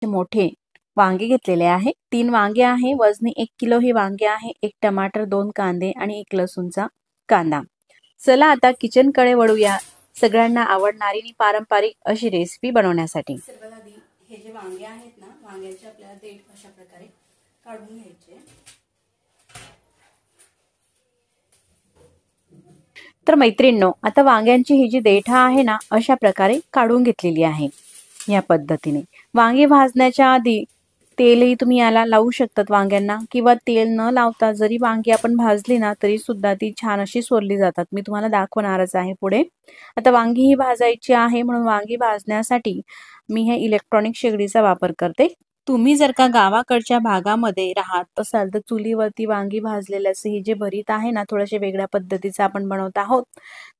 मोठे वांगे घेतलेले आहे। 3 वांगे आहे, वजनी 1 किलो हे वांगे आहे, 1 टमाटर, 2 कांदे आणि 1 लसूणचा कांदा। चला आता किचनकडे वळूया सगळ्यांना आवडणारी आणि पारंपरिक अशी रेसिपी बनवण्यासाठी। सर्वात आधी हे जे वांगे आहेत ना, वांग्याचे आपल्याला देठ अशा प्रकारे काढून घ्यायचे। तर मैत्रिणींनो, आता वांग्यांची ही जी देठ आहे ना, अशा प्रकारे काढून घेतलेली आहे। या पद्धतीने वांगी भाजण्याच्या आधी तेलही तुम्ही याला लावू शकतात वांग्यांना, किंवा तेल न लावता जरी वांगी आपण भाजली ना तरी सुद्धा ती छान अशी सोलली जातात। मी तुम्हाला दाखवणारच आहे पुढे। आता वांगी ही भाजायची आहे, म्हणून वांगी भाजण्यासाठी मी हे इलेक्ट्रॉनिक शेगडीचा वापर करते। तुम्ही जर का गावाकडच्या भागामध्ये राहत असाल तर चुलीवरती वांगी भाजलेल्याचे ही जे भरीत आहे ना, थोडेसे वेगळ्या पद्धतीचं आपण बनवत आहोत,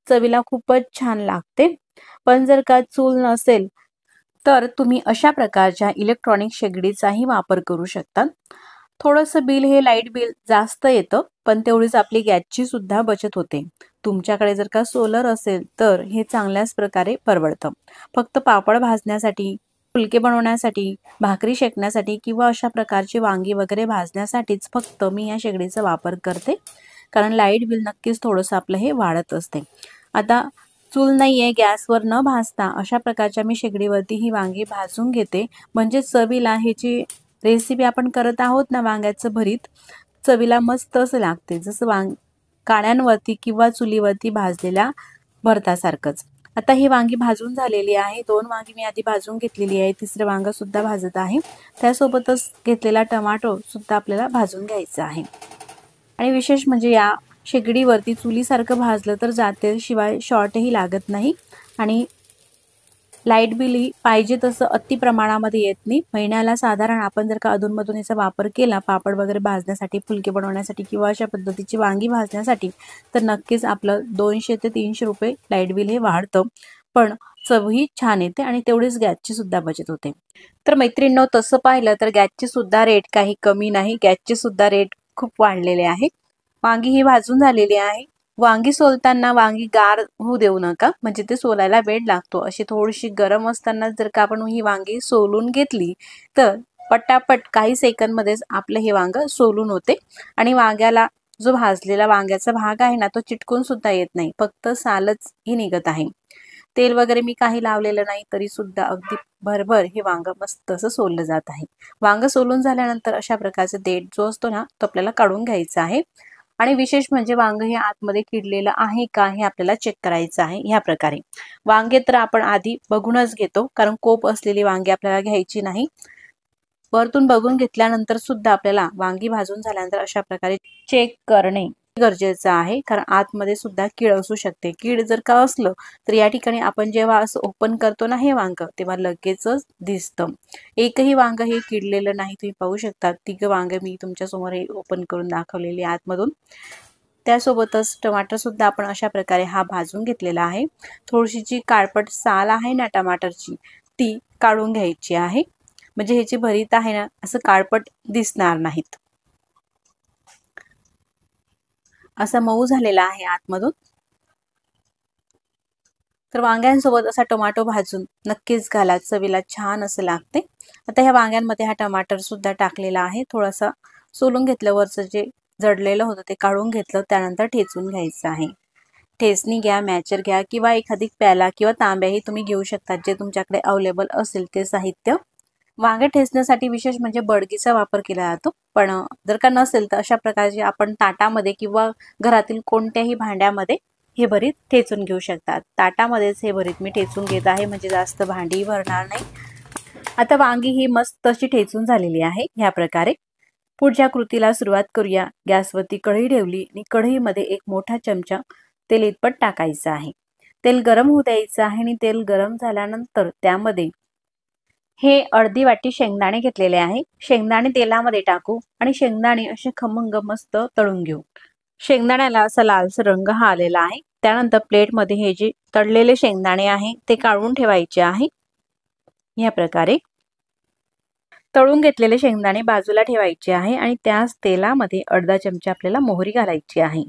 चवीला खूपच छान लागते। पण जर का चूल नसेल तर तुम्ही अशा प्रकारच्या इलेक्ट्रॉनिक शेगडीचाही वापर करू शकता। थोडंसं बिल हे लाईट बिल जास्त येतं, पण तेवढीच आपली गॅसची सुद्धा बचत होते। तुमच्याकडे जर का सोलर असेल तर हे चांगल्याच प्रकारे परवडतं। फक्त पापड भाजण्यासाठी, फुलके बनवण्यासाठी, भाकरी शेकण्यासाठी किंवा अशा प्रकारची वांगी वगैरे भाजण्यासाठीच फक्त मी या शेगडीचा वापर करते, कारण लाईट बिल नक्कीच थोडंसं आपलं हे वाढत असते। आता चूल नाहीये, गॅसवर न भाजता अशा प्रकारच्या मी शेगडीवरती ही वांगी भाजून घेते, म्हणजे चवीला ही जी रेसिपी आपण करत आहोत ना वांग्याचं भरीत, चवीला मस्त असं लागते, जसं काड्यांवरती किंवा चुलीवरती भाजलेल्या भरतासारखंच। आता ही वांगी भाजून झालेली आहे। 2 वांगी मी आधी भाजून घेतलेली आहे, तिसरं वांग सुद्धा भाजत आहे। त्यासोबतच घेतलेला टमाटो सुद्धा आपल्याला भाजून घ्यायचा आहे। आणि विशेष म्हणजे या शेगडीवरती चुलीसारखं भाजलं तर जाते, शिवाय शॉर्टही लागत नाही आणि लाईट बिलही पाहिजे तसं अति प्रमाणामध्ये येत नाही। महिन्याला साधारण आपण जर का अधूनमधून याचा वापर केला पापड वगैरे भाजण्यासाठी, फुलके बनवण्यासाठी किंवा अशा पद्धतीची वांगी भाजण्यासाठी, तर नक्कीच आपलं 200 ते 300 रुपये लाईट बिल हे वाढतं, पण चवही छान येते आणि तेवढीच गॅसची सुद्धा बचत होते। तर मैत्रिणींनो, तसं पाहिलं तर गॅसची सुद्धा रेट काही कमी नाही, गॅसचे सुद्धा रेट खूप वाढलेले आहे। वांगी ही भाजून झालेली आहे। वांगी सोलताना वांगी गार होऊ देऊ नका, म्हणजे ते सोलायला वेळ लागतो। अशी थोडीशी गरम असताना जर का आपण ही वांगी सोलून घेतली तर पटापट काही सेकंदमध्येच आपलं हे वांग सोलून होते आणि वांग्याला जो भाजलेला वांग्याचा भाग आहे ना, तो चिटकून सुद्धा येत नाही, फक्त सालच ही निघत आहे। तेल वगैरे मी काही लावलेलं नाही, तरी सुद्धा अगदी भरभर हे वांग मस्त असं सोललं जात आहे। वांग सोलून झाल्यानंतर अशा प्रकारचा देठ जो असतो ना, तो आपल्याला काढून घ्यायचा आहे। आणि विशेष म्हणजे वांग हे आतमध्ये किडलेलं आहे का हे आपल्याला चेक करायचं आहे। ह्या प्रकारे वांगे तर आपण आधी बघूनच घेतो, कारण कोप असलेली वांगी आपल्याला घ्यायची नाही। वरतून बघून घेतल्यानंतर सुद्धा आपल्याला वांगी भाजून झाल्यानंतर अशा प्रकारे चेक करणे गरजेचं आहे, कारण आतमध्ये सुद्धा कीड असू शकते। कीड जर का असलं तर या ठिकाणी आपण जेव्हा असं ओपन करतो ना हे वांग, तेव्हा लगेचच दिसतं। एकही वांग हे किडलेलं नाही, तुम्ही पाहू शकता। 3 वांग मी तुमच्या समोर हे ओपन करून दाखवलेली आतमधून। त्यासोबतच टमाटर सुद्धा आपण अशा प्रकारे हा भाजून घेतलेला आहे। थोडीशी जी काळपट साल आहे ना टमाटरची, ती काढून घ्यायची आहे, म्हणजे ह्याची भरीत आहे ना असं काळपट दिसणार नाहीत। असा मऊ झालेला आहे आतमधून। तर वांग्यांसोबत असा टोमॅटो भाजून नक्कीच घाला, चवीला छान असं लागते। आता ह्या वांग्यांमध्ये हा टमाटर सुद्धा टाकलेला आहे, थोडासा सोलून घेतल्यावरचं जे जडलेलं होतं ते काढून घेतलं, त्यानंतर ठेचून घ्यायचं आहे। ठेचणी घ्या, मॅचर घ्या किंवा एखादी प्याला किंवा तांब्याही तुम्ही घेऊ शकता, जे तुमच्याकडे अवेलेबल असेल ते साहित्य। वांगे ठेचण्यासाठी विशेष म्हणजे बडगीचा वापर केला जातो, पण जर का नसेल तर अशा प्रकारचे आपण ताटामध्ये किंवा घरातील कोणत्याही भांड्यामध्ये हे भरीत ठेचून घेऊ शकतात। ताटामध्येच हे भरीत मी ठेचून घेत आहे, म्हणजे जास्त भांडी भरणार नाही। आता वांगी ही मस्त अशी ठेचून झालेली आहे। ह्या प्रकारे पुढच्या कृतीला सुरुवात करूया। गॅसवरती कढई ठेवली आणि कढईमध्ये 1 मोठा चमचा तेल इतपत टाकायचं आहे। तेल गरम होऊ द्यायचं आहे आणि तेल गरम झाल्यानंतर त्यामध्ये हे अर्धी वाटी शेंगदाणे घेतलेले आहे। शेंगदाणे तेलामध्ये टाकू आणि शेंगदाणे असे खमंग मस्त तळून घेऊ। शेंगदाण्याला असा लालसर रंग हा आलेला आहे। त्यानंतर प्लेटमध्ये हे जे तळलेले शेंगदाणे आहे ते काढून ठेवायचे आहे। या प्रकारे तळून घेतलेले शेंगदाणे बाजूला ठेवायचे आहे आणि त्याच तेलामध्ये अर्धा चमचा आपल्याला मोहरी घालायची आहे।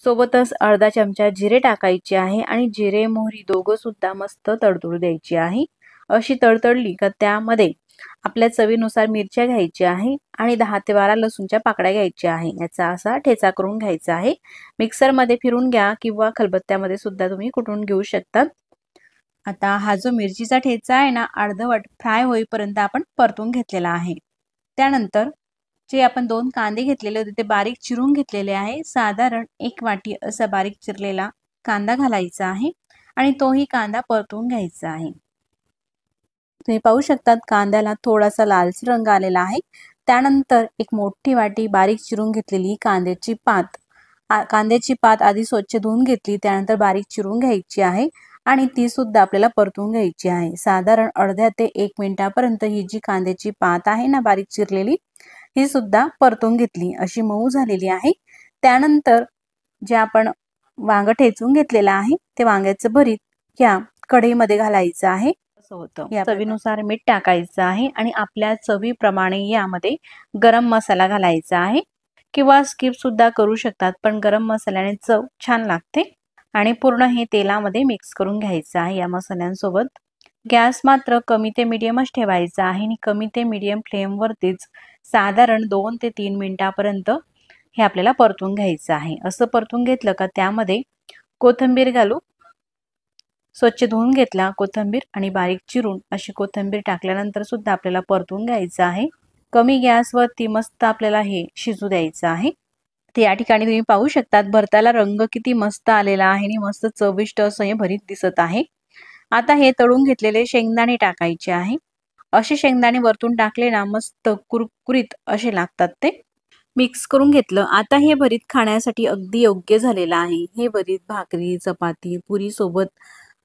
सोबतच अर्धा चमचा जिरे टाकायचे आहे आणि जिरे मोहरी दोघं सुद्धा मस्त तडतडू द्यायची आहे। अशी तडतडली का त्यामध्ये आपल्या चवीनुसार मिरच्या घ्यायच्या आहे आणि 10 ते 12 लसूणच्या पाकळ्या घ्यायच्या आहे। याचा असा ठेचा करून घ्यायचा आहे। मिक्सरमध्ये फिरून घ्या किंवा खलबत्त्यामध्ये सुद्धा तुम्ही कुटून घेऊ शकता। आता हा जो मिरचीचा ठेचा आहे ना, अर्धवट फ्राय होईपर्यंत आपण परतून घेतलेला आहे। त्यानंतर जे आपण 2 कांदे घेतलेले होते ते बारीक चिरून घेतलेले आहे। साधारण 1 वाटी असा बारीक चिरलेला कांदा घालायचा आहे आणि तोही कांदा परतून घ्यायचा आहे। तुम्ही पाहू शकतात कांद्याला थोडासा लालसर रंग आलेला आहे। त्यानंतर एक मोठी वाटी बारीक चिरून घेतलेली कांद्याची पात आधी स्वच्छ धुवून घेतली, त्यानंतर बारीक चिरून घ्यायची आहे आणि ती सुद्धा आपल्याला परतून घ्यायची आहे। साधारण अर्ध्या ते 1 मिनिटापर्यंत ही जी कांद्याची पात आहे ना बारीक चिरलेली, ही सुद्धा परतून घेतली, अशी मऊ झालेली आहे। त्यानंतर जे आपण वांग ठेचून घेतलेलं आहे ते वांग्याचं भरीत या कढईमध्ये घालायचं आहे। असं होतं। या चवीनुसार मीठ टाकायचं आहे आणि आपल्या चवीप्रमाणे यामध्ये गरम मसाला घालायचा आहे किंवा स्किप सुद्धा करू शकतात, पण गरम मसाल्याने चव छान लागते। आणि पूर्ण हे तेलामध्ये मिक्स करून घ्यायचं आहे या मसाल्यांसोबत। गॅस मात्र कमी ते मीडियमच ठेवायचा आहे आणि कमी ते मीडियम फ्लेमवरतीच साधारण 2 ते 3 मिनिटापर्यंत हे आपल्याला परतून घ्यायचं आहे। असं परतून घेतलं का त्यामध्ये कोथिंबीर घालू। स्वच्छ धुवून घेतला कोथिंबीर आणि बारीक चिरून अशी कोथिंबीर टाकल्यानंतर सुद्धा आपल्याला परतून घ्यायचं आहे। कमी गॅसवरती मस्त आपल्याला हे शिजू द्यायचं आहे। तर या ठिकाणी तुम्ही पाहू शकतात भरताला रंग किती मस्त आलेला आहे आणि मस्त चविष्ट असं हे भरीत दिसत आहे। आता हे तळून घेतलेले शेंगदाणे टाकायचे आहे। असे शेंगदाणे वरतून टाकले ना मस्त कुरकुरीत असे लागतात ते। मिक्स करून घेतलं। आता हे भरीत खाण्यासाठी अगदी योग्य झालेलं आहे। हे भरीत भाकरी, चपाती, पुरी सोबत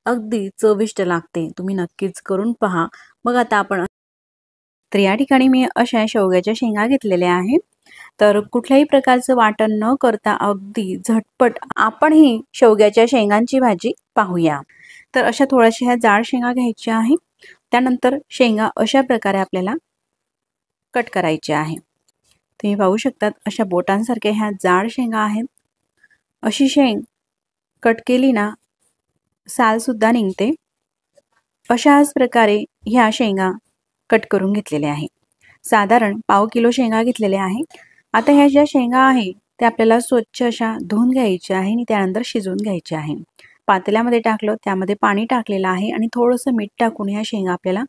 अगदी चविष्ट लागते। तुम्ही नक्कीच करून पहा। मग आता आपण तर या ठिकाणी मी अशा शेवग्याच्या शेंगा घेतलेल्या आहे। तर कुठल्याही प्रकारचं वाटण न करता अगदी झटपट आपण ही शेवग्याच्या शेंगांची भाजी पाहूया। तर अशा थोड्याशा ह्या जाड शेंगा घ्यायच्या आहे। त्यानंतर शेंगा अशा प्रकारे आपल्याला कट करायच्या आहे। तुम्ही पाहू शकतात अशा बोटांसारख्या ह्या जाड शेंगा आहेत। अशी शेंग कट केली ना साल सुद्धा निघते। अशाच प्रकारे ह्या शेंगा कट करून घेतलेल्या आहे। साधारण पाव किलो शेंगा घेतलेल्या आहे। आता ह्या ज्या शेंगा आहे त्या आपल्याला स्वच्छ अशा धुवून घ्यायच्या आहे आणि त्यानंतर शिजवून घ्यायच्या आहे। पातेल्यामध्ये टाकलं, त्यामध्ये पाणी टाकलेलं आहे आणि थोडंसं मीठ टाकून ह्या शेंगा आपल्याला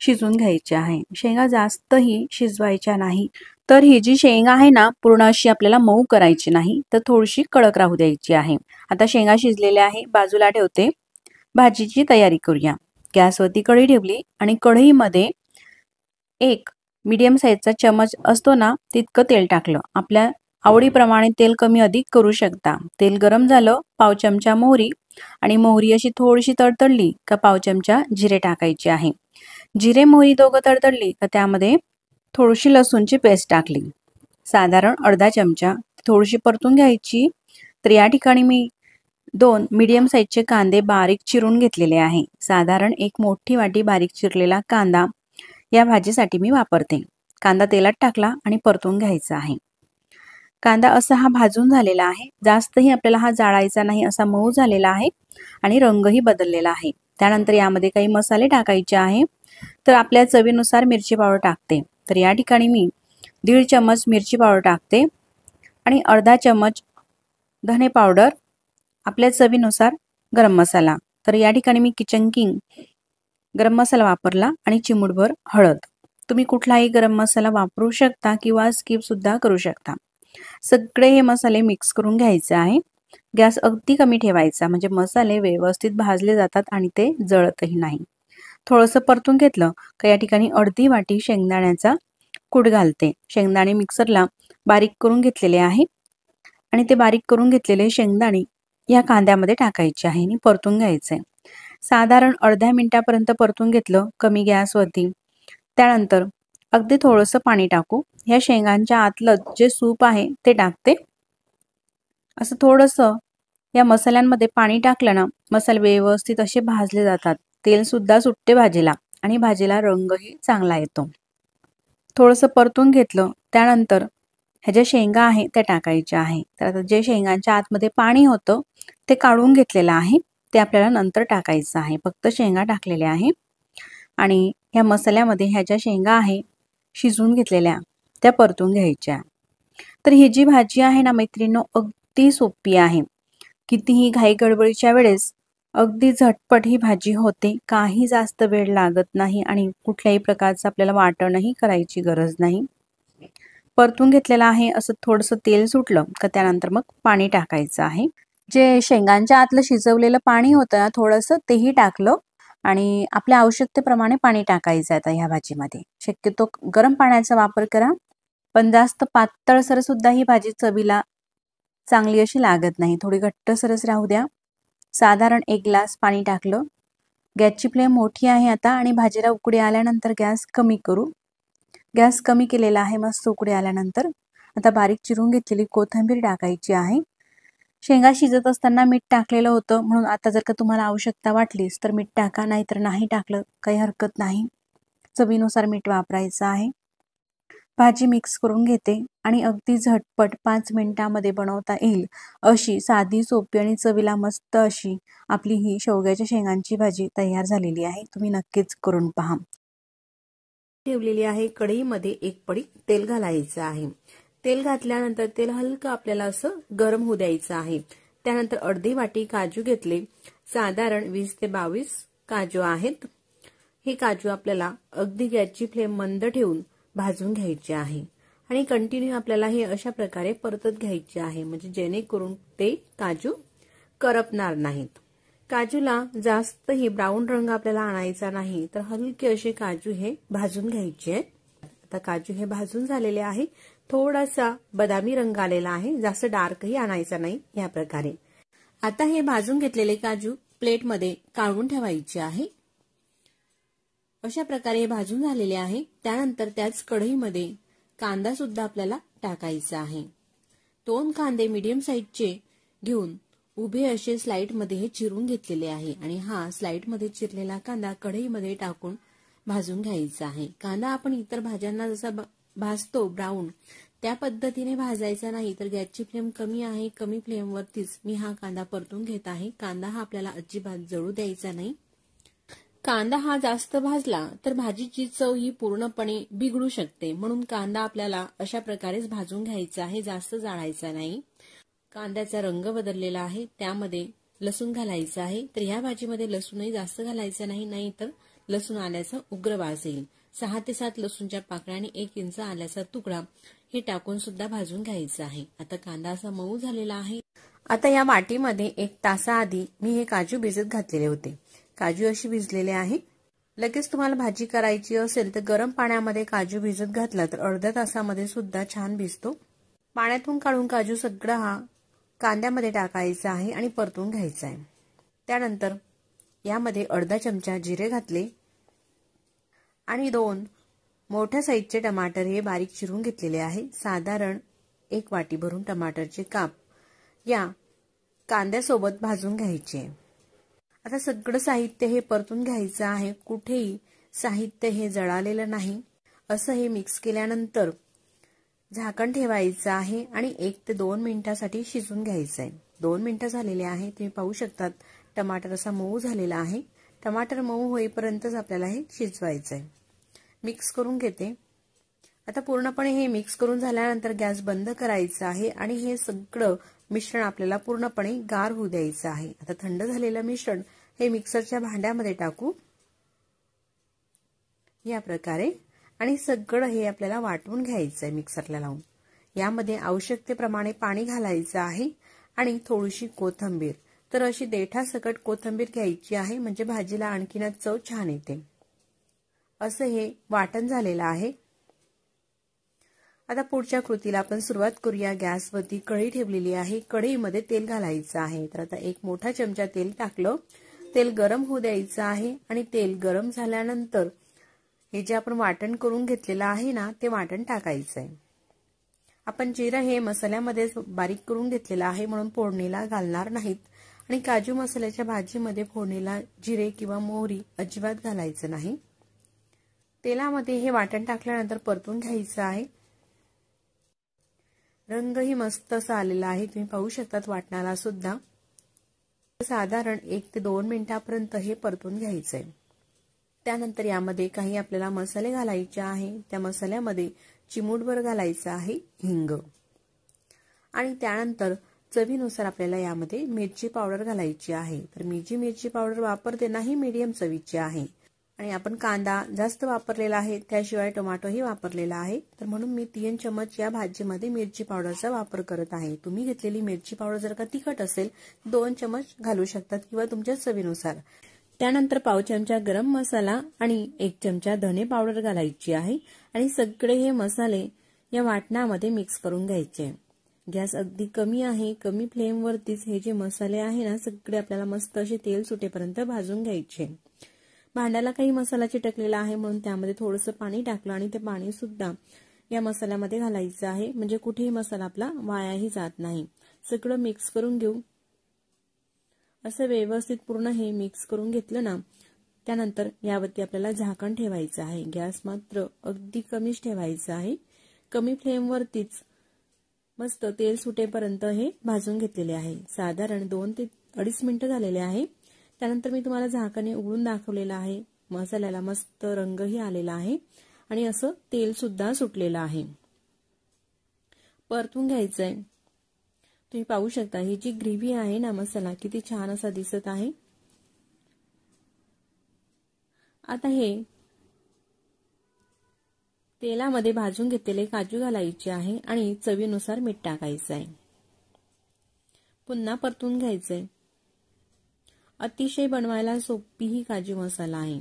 शिजवून घ्यायच्या आहे। शेंगा जास्तही शिजवायच्या नाही। तर ही जी शेंग आहे ना पूर्ण अशी आपल्याला मऊ करायची नाही, तर थोडीशी कडक राहू द्यायची आहे। आता शेंगा शिजलेल्या आहे, बाजूला ठेवते। भाजीची तयारी करूया। गॅसवरती कढई ठेवली आणि कढईमध्ये एक मीडियम साईजचा चमच असतो ना तितकं तेल टाकलं। आपल्या आवडीप्रमाणे तेल कमी अधिक करू शकता। तेल गरम झालं, पाव चमचा मोहरी आणि मोहरी अशी थोडीशी तडतडली का पाव चमचा जिरे टाकायचे आहे। जिरे मोहरी दोघं तडतडली का त्यामध्ये थोडीशी लसूणची पेस्ट टाकली, साधारण अर्धा चमचा, थोडीशी परतून घ्यायची। तर या ठिकाणी मी 2 मीडियम साईजचे कांदे बारीक चिरून घेतलेले आहे। साधारण एक मोठी वाटी बारीक चिरलेला कांदा या भाजीसाठी मी वापरते। कांदा तेलात टाकला आणि परतून घ्यायचा आहे। कांदा असा हा भाजून झालेला आहे, जास्तही आपल्याला हा जाळायचा नाही, असा मऊ झालेला आहे आणि रंगही बदललेला आहे। त्यानंतर यामध्ये काही मसाले टाकायचे आहे। तर आपल्या चवीनुसार मिरची पावडर टाकते। तर या ठिकाणी मी 1.5 चमच मिरची पावडर टाकते आणि अर्धा चमच धने पावडर, आपल्या चवीनुसार गरम मसाला। तर या ठिकाणी मी किचन किंग गरम मसाला वापरला आणि चिमूटभर हळद। तुम्ही कुठलाही गरम मसाला वापरू शकता किंवा स्किप सुद्धा करू शकता। सगळे हे मसाले मिक्स करून घ्यायचे आहे। गॅस अगदी कमी ठेवायचा, म्हणजे मसाले व्यवस्थित भाजले जातात आणि ते जळतही नाही। थोडंसं परतून घेतलं का या ठिकाणी अर्धी वाटी शेंगदाण्याचा कूट घालते। शेंगदाणे मिक्सरला बारीक करून घेतलेले आहे आणि ते बारीक करून घेतलेले शेंगदाणे या कांद्यामध्ये टाकायचे आहे आणि परतून घ्यायचे। साधारण अर्ध्या मिनिटापर्यंत परतून घेतलं कमी गॅसवरती। त्यानंतर अगदी थोडंसं पाणी टाकू। ह्या शेंगांच्या आतलं जे सूप आहे ते टाकते। असं थोडंसं या मसाल्यांमध्ये पाणी टाकलं ना मसाले व्यवस्थित असे भाजले जातात। तेल सुद्धा सुटते भाजीला आणि भाजीला रंगही चांगला येतो। थोडंसं परतून घेतलं, त्यानंतर ह्या ज्या शेंगा आहे त्या टाकायच्या आहे। तर आता जे शेंगांच्या आतमध्ये पाणी होतं ते काढून घेतलेलं आहे, ते आपल्याला नंतर टाकायचं आहे। फक्त शेंगा टाकलेल्या आहे आणि ह्या मसाल्यामध्ये ह्या ज्या शेंगा आहे शिजवून घेतलेल्या त्या परतून घ्यायच्या। तर ही जी भाजी आहे ना मैत्रिणींनो, अगदी सोपी आहे। कितीही घाई गडबडीच्या वेळेस अगदी झटपट ही भाजी होते, काही जास्त वेळ लागत नाही आणि कुठल्याही प्रकारचं आपल्याला वाटणही करायची गरज नाही। परतून घेतलेलं आहे, असं थोडंसं तेल सुटलं का त्यानंतर मग पाणी टाकायचं आहे। जे शेंगांच्या आतलं शिजवलेलं पाणी होतं ना थोडंसं, तेही टाकलं आणि आपल्या आवश्यकतेप्रमाणे पाणी टाकायचं आता ह्या भाजीमध्ये। शक्यतो गरम पाण्याचा वापर करा, पण जास्त पातळसर सुद्धा ही भाजी चवीला चांगली अशी लागत नाही, थोडी घट्टसरच राहू द्या। साधारण 1 ग्लास पाणी टाकलं। गॅसची फ्लेम मोठी आहे आता आणि भाजीला उकळी आल्यानंतर गॅस कमी करू। गॅस कमी केलेला आहे। मस्त उकळी आल्यानंतर आता बारीक चिरून घेतलेली कोथिंबीर टाकायची आहे। शेंगा शिजत असताना मीठ टाकलेलं होतं, म्हणून आता जर का तुम्हाला आवश्यकता वाटलीस तर मीठ टाका, नाहीतर नाही टाकलं काही हरकत नाही। चवीनुसार मीठ वापरायचं आहे। भाजी मिक्स करून घेते आणि अगदी झटपट 5 मिनिटांमध्ये बनवता येईल अशी साधी सोपी आणि चवीला मस्त अशी आपली ही शेवग्याच्या शेंगांची भाजी तयार झालेली आहे। तुम्ही नक्कीच करून पहा। ठेवलेली आहे कढईमध्ये 1 पडी तेल घालायचं आहे। तेल घातल्यानंतर तेल हलकं आपल्याला असं गरम होऊ द्यायचं आहे। त्यानंतर अर्धी वाटी काजू घेतले, साधारण 20 ते 22 काजू आहेत। हे काजू आपल्याला अगदी गॅसची फ्लेम मंद ठेवून भाजून घ्यायचे आहे आणि कंटिन्यू आपल्याला हे अशा प्रकारे परतत घ्यायचे आहे, म्हणजे जेणेकरून ते काजू करपणार नाहीत। काजूला जास्त ही ब्राऊन रंग आपल्याला आणायचा नाही, तर हलके असे काजू हे भाजून घ्यायचे आहेत। आता काजू हे भाजून झालेले आहे, थोडासा बदामी रंग आलेला आहे, जास्त डार्कही आणायचा नाही या प्रकारे। आता हे भाजून घेतलेले काजू प्लेटमध्ये काढून ठेवायचे आहे। अशा प्रकारे हे भाजून झालेले आहे। त्यानंतर त्याच कढईमध्ये कांदा सुद्धा आपल्याला टाकायचा आहे। 2 कांदे मीडियम साईजचे घेऊन उभे असे स्लाइड मध्ये हे चिरून घेतलेले आहे आणि हा स्लाइड मध्ये चिरलेला कांदा कढईमध्ये टाकून भाजून घ्यायचा आहे। कांदा आपण इतर भाज्यांना जसा भाजतो ब्राऊन त्या पद्धतीने भाजायचा नाही, तर गॅसची फ्लेम कमी आहे, कमी फ्लेमवरतीच मी हा कांदा परतून घेत आहे। कांदा हा आपल्याला अजिबात जळू द्यायचा नाही। कांदा हा जास्त भाजला तर भाजीची चव ही पूर्णपणे बिघडू शकते, म्हणून कांदा आपल्याला अशा प्रकारेच भाजून घ्यायचा आहे, जास्त जाळायचा नाही। कांद्याचा रंग बदललेला आहे, त्यामध्ये लसूण घालायचं आहे। तर ह्या भाजीमध्ये लसूणही जास्त घालायचा नाही, नाहीतर लसूण आल्याचा उग्र वास येईल। 6 ते 7 लसूणच्या पाकळ्या आणि 1 इंच आल्याचा तुकडा हे टाकून सुद्धा भाजून घ्यायचं आहे। आता कांदा असा मऊ झालेला आहे। आता या वाटीमध्ये 1 तासाआधी मी हे काजू भिजत घातलेले होते। काजू अशी भिजलेले आहे। लगेच तुम्हाला भाजी करायची असेल तर गरम पाण्यामध्ये काजू भिजत घातला तर अर्ध्या तासामध्ये सुद्धा छान भिजतो। पाण्यातून काढून काजू सगळा हा कांद्यामध्ये टाकायचा आहे आणि परतून घ्यायचा आहे। त्यानंतर यामध्ये अर्धा चमचा जिरे घातले आणि 2 मोठ्या साईजचे टमाटर हे बारीक चिरून घेतलेले आहे। साधारण 1 वाटी भरून टमाटरचे काप या कांद्यासोबत भाजून घ्यायचे। आता सगळं साहित्य हे परतून घ्यायचं आहे, कुठेही साहित्य हे जळालेलं नाही। असं हे मिक्स केल्यानंतर झाकण ठेवायचं आहे आणि 1 ते 2 मिनिटांसाठी शिजून घ्यायचं आहे। 2 मिनिटं झालेले आहे, तुम्ही पाहू शकतात टमाटर असा मऊ झालेला आहे। टमाटर मऊ होईपर्यंतच आपल्याला हे शिजवायचं आहे। मिक्स करून घेते। आता पूर्णपणे हे मिक्स करून झाल्यानंतर गॅस बंद करायचा आहे आणि हे सगळं मिश्रण आपल्याला पूर्णपणे गार होऊ द्यायचं आहे। आता थंड झालेलं मिश्रण हे मिक्सरच्या भांड्यामध्ये टाकू या प्रकारे आणि सगळं हे आपल्याला वाटून घ्यायचं आहे मिक्सरला लावून। यामध्ये आवश्यकतेप्रमाणे पाणी घालायचं आहे आणि थोडीशी कोथिंबीर, तर अशी देठासकट कोथिंबीर घ्यायची आहे, म्हणजे भाजीला आणखीनच चव छान येते। असं हे वाटण झालेलं आहे। आता पुढच्या कृतीला आपण सुरुवात करूया। गॅसवरती कढई ठेवलेली आहे, कढईमध्ये तेल घालायचं आहे। तर आता 1 मोठा चमचा तेल टाकलं, तेल गरम होऊ द्यायचं आहे आणि तेल गरम झाल्यानंतर हे जे आपण वाटण करून घेतलेलं आहे ना ते वाटण टाकायचं आहे। आपण जिरं हे मसाल्यामध्ये बारीक करून घेतलेलं आहे, म्हणून फोडणीला घालणार नाहीत आणि काजू मसाल्याच्या भाजीमध्ये फोडणीला जिरे किंवा मोहरी अजिबात घालायचं नाही। तेलामध्ये हे वाटण टाकल्यानंतर परतून घ्यायचं आहे। रंगही मस्त असा आलेला आहे, तुम्ही पाहू शकतात वाटणाला सुद्धा। साधारण 1 ते 2 मिनिटांपर्यंत हे परतून घ्यायचंय। त्यानंतर यामध्ये काही आपल्याला मसाले घालायचे आहे। त्या मसाल्यामध्ये चिमूटभर घालायचं आहे हिंग आणि त्यानंतर चवीनुसार आपल्याला यामध्ये मिरची पावडर घालायची आहे। तर मी जी मिरची पावडर वापरते ना ही मीडियम चवीची आहे आणि आपण कांदा जास्त वापरलेला आहे, त्याशिवाय टोमॅटोही वापरलेला आहे। तर म्हणून मी 3 चमच या भाजीमध्ये मिरची पावडरचा वापर करत आहे। तुम्ही घेतलेली मिरची पावडर जर का तिखट असेल 2 चमच घालू शकतात किंवा तुमच्या चवीनुसार। त्यानंतर पाव चमचा गरम मसाला आणि 1 चमचा धने पावडर घालायची आहे आणि सगळे हे मसाले या वाटणामध्ये मिक्स करून घ्यायचे। गॅस अगदी कमी आहे, कमी फ्लेम वरतीच हे जे मसाले आहे ना सगळे आपल्याला मस्त असे तेल सुटेपर्यंत भाजून घ्यायचे। भांड्याला काही मसाला चिटकलेला आहे म्हणून त्यामध्ये थोडंसं पाणी टाकलं आणि ते पाणी सुद्धा या मसाल्यामध्ये घालायचं आहे, म्हणजे कुठेही मसाला आपला वायाही जात नाही। सगळं मिक्स करून घेऊ। असं व्यवस्थित पूर्ण हे मिक्स करून घेतलं ना त्यानंतर यावरती आपल्याला झाकण ठेवायचं आहे। गॅस मात्र अगदी कमीच ठेवायचा आहे, कमी फ्लेम वरतीच मस्त तेल सुटेपर्यंत हे भाजून घेतलेले आहे। साधारण 2 ते 2.5 मिनिटं झालेले आहे। त्यानंतर मी तुम्हाला झाकणे उघडून दाखवलेलं आहे। मसाल्याला मस्त रंगही आलेला आहे आणि असं तेल सुद्धा सुटलेलं आहे। परतून घ्यायचंय। तुम्ही पाहू शकता ही जी ग्रेव्ही आहे ना मसाला किती छान असा दिसत आहे। आता हे तेलामध्ये भाजून घेतलेले काजू घालायचे आहे आणि चवीनुसार मीठ टाकायचं आहे। पुन्हा परतून घ्यायचंय। अतिशय बनवायला सोपी ही काजू मसाला आहे।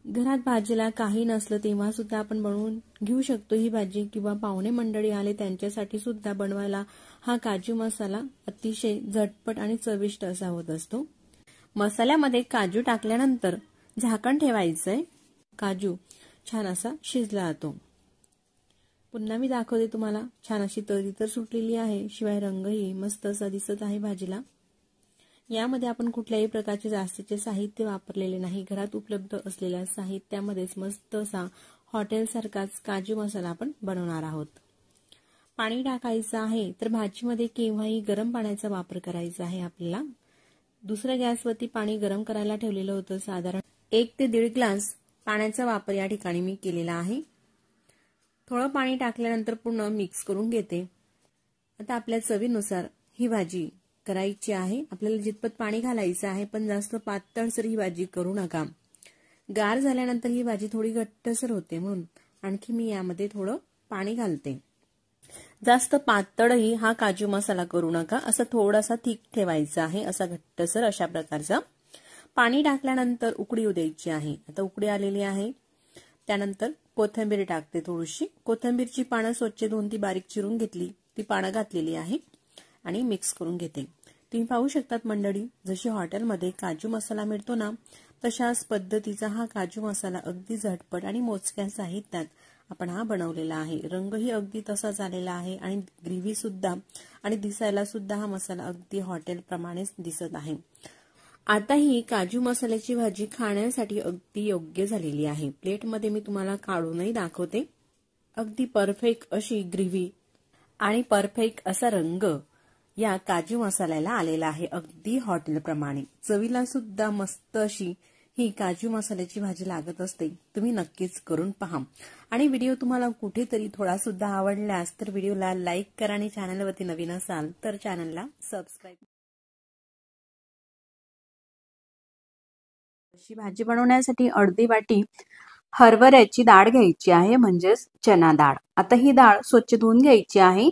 घरात भाजीला काही नसलं तेव्हा सुद्धा आपण बनवून घेऊ शकतो ही भाजी, किंवा पाहुणे मंडळी आले त्यांच्यासाठी सुद्धा बनवायला हा काजू मसाला अतिशय झटपट आणि चविष्ट असा होत असतो। मसाल्यामध्ये काजू टाकल्यानंतर झाकण ठेवायचंय। काजू छान असा शिजला जातो। पुन्हा मी दाखवते तुम्हाला, छान अशी तरी तर सुटलेली आहे, शिवाय रंगही मस्त असा दिसत आहे भाजीला। यामध्ये आपण कुठल्याही प्रकारचे जास्तीचे साहित्य वापरलेले नाही, घरात उपलब्ध असलेल्या साहित्यामध्येच मस्त असा हॉटेलसारखाच काजू मसाला आपण बनवणार आहोत। पाणी टाकायचं आहे, तर भाजीमध्ये केव्हाही गरम पाण्याचा वापर करायचा आहे आपल्याला। दुसऱ्या गॅसवरती पाणी गरम करायला ठेवलेलं होतं, साधारण 1 ते 1.5 ग्लास पाण्याचा वापर या ठिकाणी मी केलेला आहे। थोडं पाणी टाकल्यानंतर पूर्ण मिक्स करून घेते। आता आपल्या चवीनुसार ही भाजी करायची आहे। आपल्याला जितपत पाणी घालायचं आहे, पण जास्त पातळसर ही भाजी करू नका। गार झाल्यानंतर ही भाजी थोडी घट्टसर होते, म्हणून आणखी मी यामध्ये थोडं पाणी घालते। जास्त पातळही हा काजू मसाला करू नका, असं थोडासा थिक ठेवायचा आहे, असा घट्टसर अशा प्रकारचा। पाणी टाकल्यानंतर उकळी येऊ द्यायची आहे। आता उकळी आलेली आहे, त्यानंतर कोथिंबीर टाकते थोडीशी। कोथिंबीरची पानं स्वच्छ धुवून ती बारीक चिरून घेतली, ती पानं घातलेली आहे आणि मिक्स करून घेते। तुम्ही पाहू शकतात मंडळी, जशी हॉटेलमध्ये काजू मसाला मिळतो ना तशाच पद्धतीचा हा काजू मसाला अगदी झटपट आणि मोजक्या साहित्यात आपण हा बनवलेला आहे। रंगही अगदी तसाच आलेला आहे आणि ग्रेव्ही सुद्धा आणि दिसायला सुद्धा हा मसाला अगदी हॉटेल प्रमाणेच दिसत आहे। आता ही काजू मसाल्याची भाजी खाण्यासाठी अगदी योग्य झालेली आहे। प्लेटमध्ये मी तुम्हाला काढूनही दाखवते। अगदी परफेक्ट अशी ग्रेव्ही आणि परफेक्ट असा रंग या काजू मसाल्याला आलेला आहे, अगदी हॉटेल प्रमाणे। चवीला सुद्धा मस्त अशी ही काजू मसाल्याची भाजी लागत असते। तुम्ही नक्कीच करून पहा आणि व्हिडिओ तुम्हाला कुठेतरी थोडा सुद्धा आवडल्यास तर व्हिडिओला लाईक करा आणि चॅनलवरती नवीन असाल तर चॅनलला सबस्क्राईब। अशी भाजी बनवण्यासाठी अर्धी वाटी हरभऱ्याची डाळ घ्यायची आहे, म्हणजेच चना डाळ। आता ही डाळ स्वच्छ धुवून घ्यायची आहे।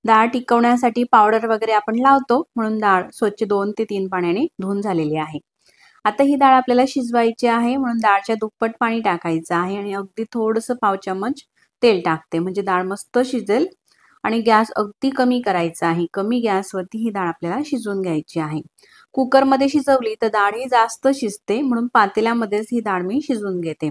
डाळ टिकवण्यासाठी पावडर वगैरे आपण लावतो, म्हणून डाळ स्वच्छ 2 ते 3 पाण्याने धुवून झालेली आहे। आता ही डाळ आपल्याला शिजवायची आहे, म्हणून डाळच्या दुप्पट पाणी टाकायचं आहे आणि अगदी थोडंसं पाव चमच तेल टाकते, म्हणजे डाळ मस्त शिजेल। आणि गॅस अगदी कमी करायचा आहे, कमी गॅसवरती ही डाळ आपल्याला शिजवून घ्यायची आहे। कुकरमध्ये शिजवली तर डाळ ही जास्त शिजते, म्हणून पातेल्यामध्येच ही डाळ मी शिजवून घेते।